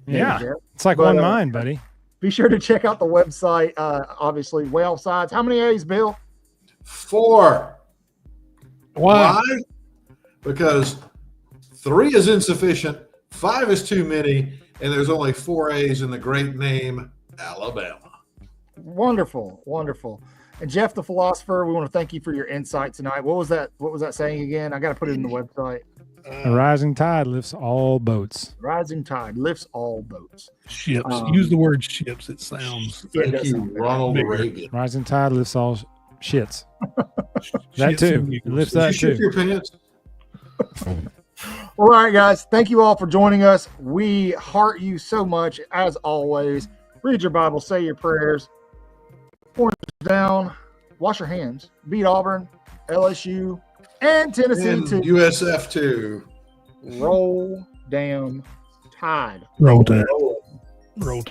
Yeah. Jeff. It's like But, one mind, buddy. Be sure to check out the website. Obviously, Waaaay Offsides. How many A's, Bill? 4. why? Why? Because 3 is insufficient, 5 is too many, and there's only 4 A's in the great name Alabama. Wonderful, wonderful. And Jeff, the philosopher, we want to thank you for your insight tonight. What was that? What was that saying again? I got to put it in the website. A rising tide lifts all boats. Rising tide lifts all boats. Ships. Use the word ships. It sounds. Yeah, it Thank does you, sound better. Ronald Bigger. Reagan. Rising tide lifts all shits. That ships too. and It mules. lifts Did you that shit too. your pants? All right, guys. Thank you all for joining us. We heart you so much, as always. Read your Bible, say your prayers. Orange down, wash your hands. Beat Auburn, LSU, and Tennessee And to USF too. roll damn tide. Roll tide. Roll.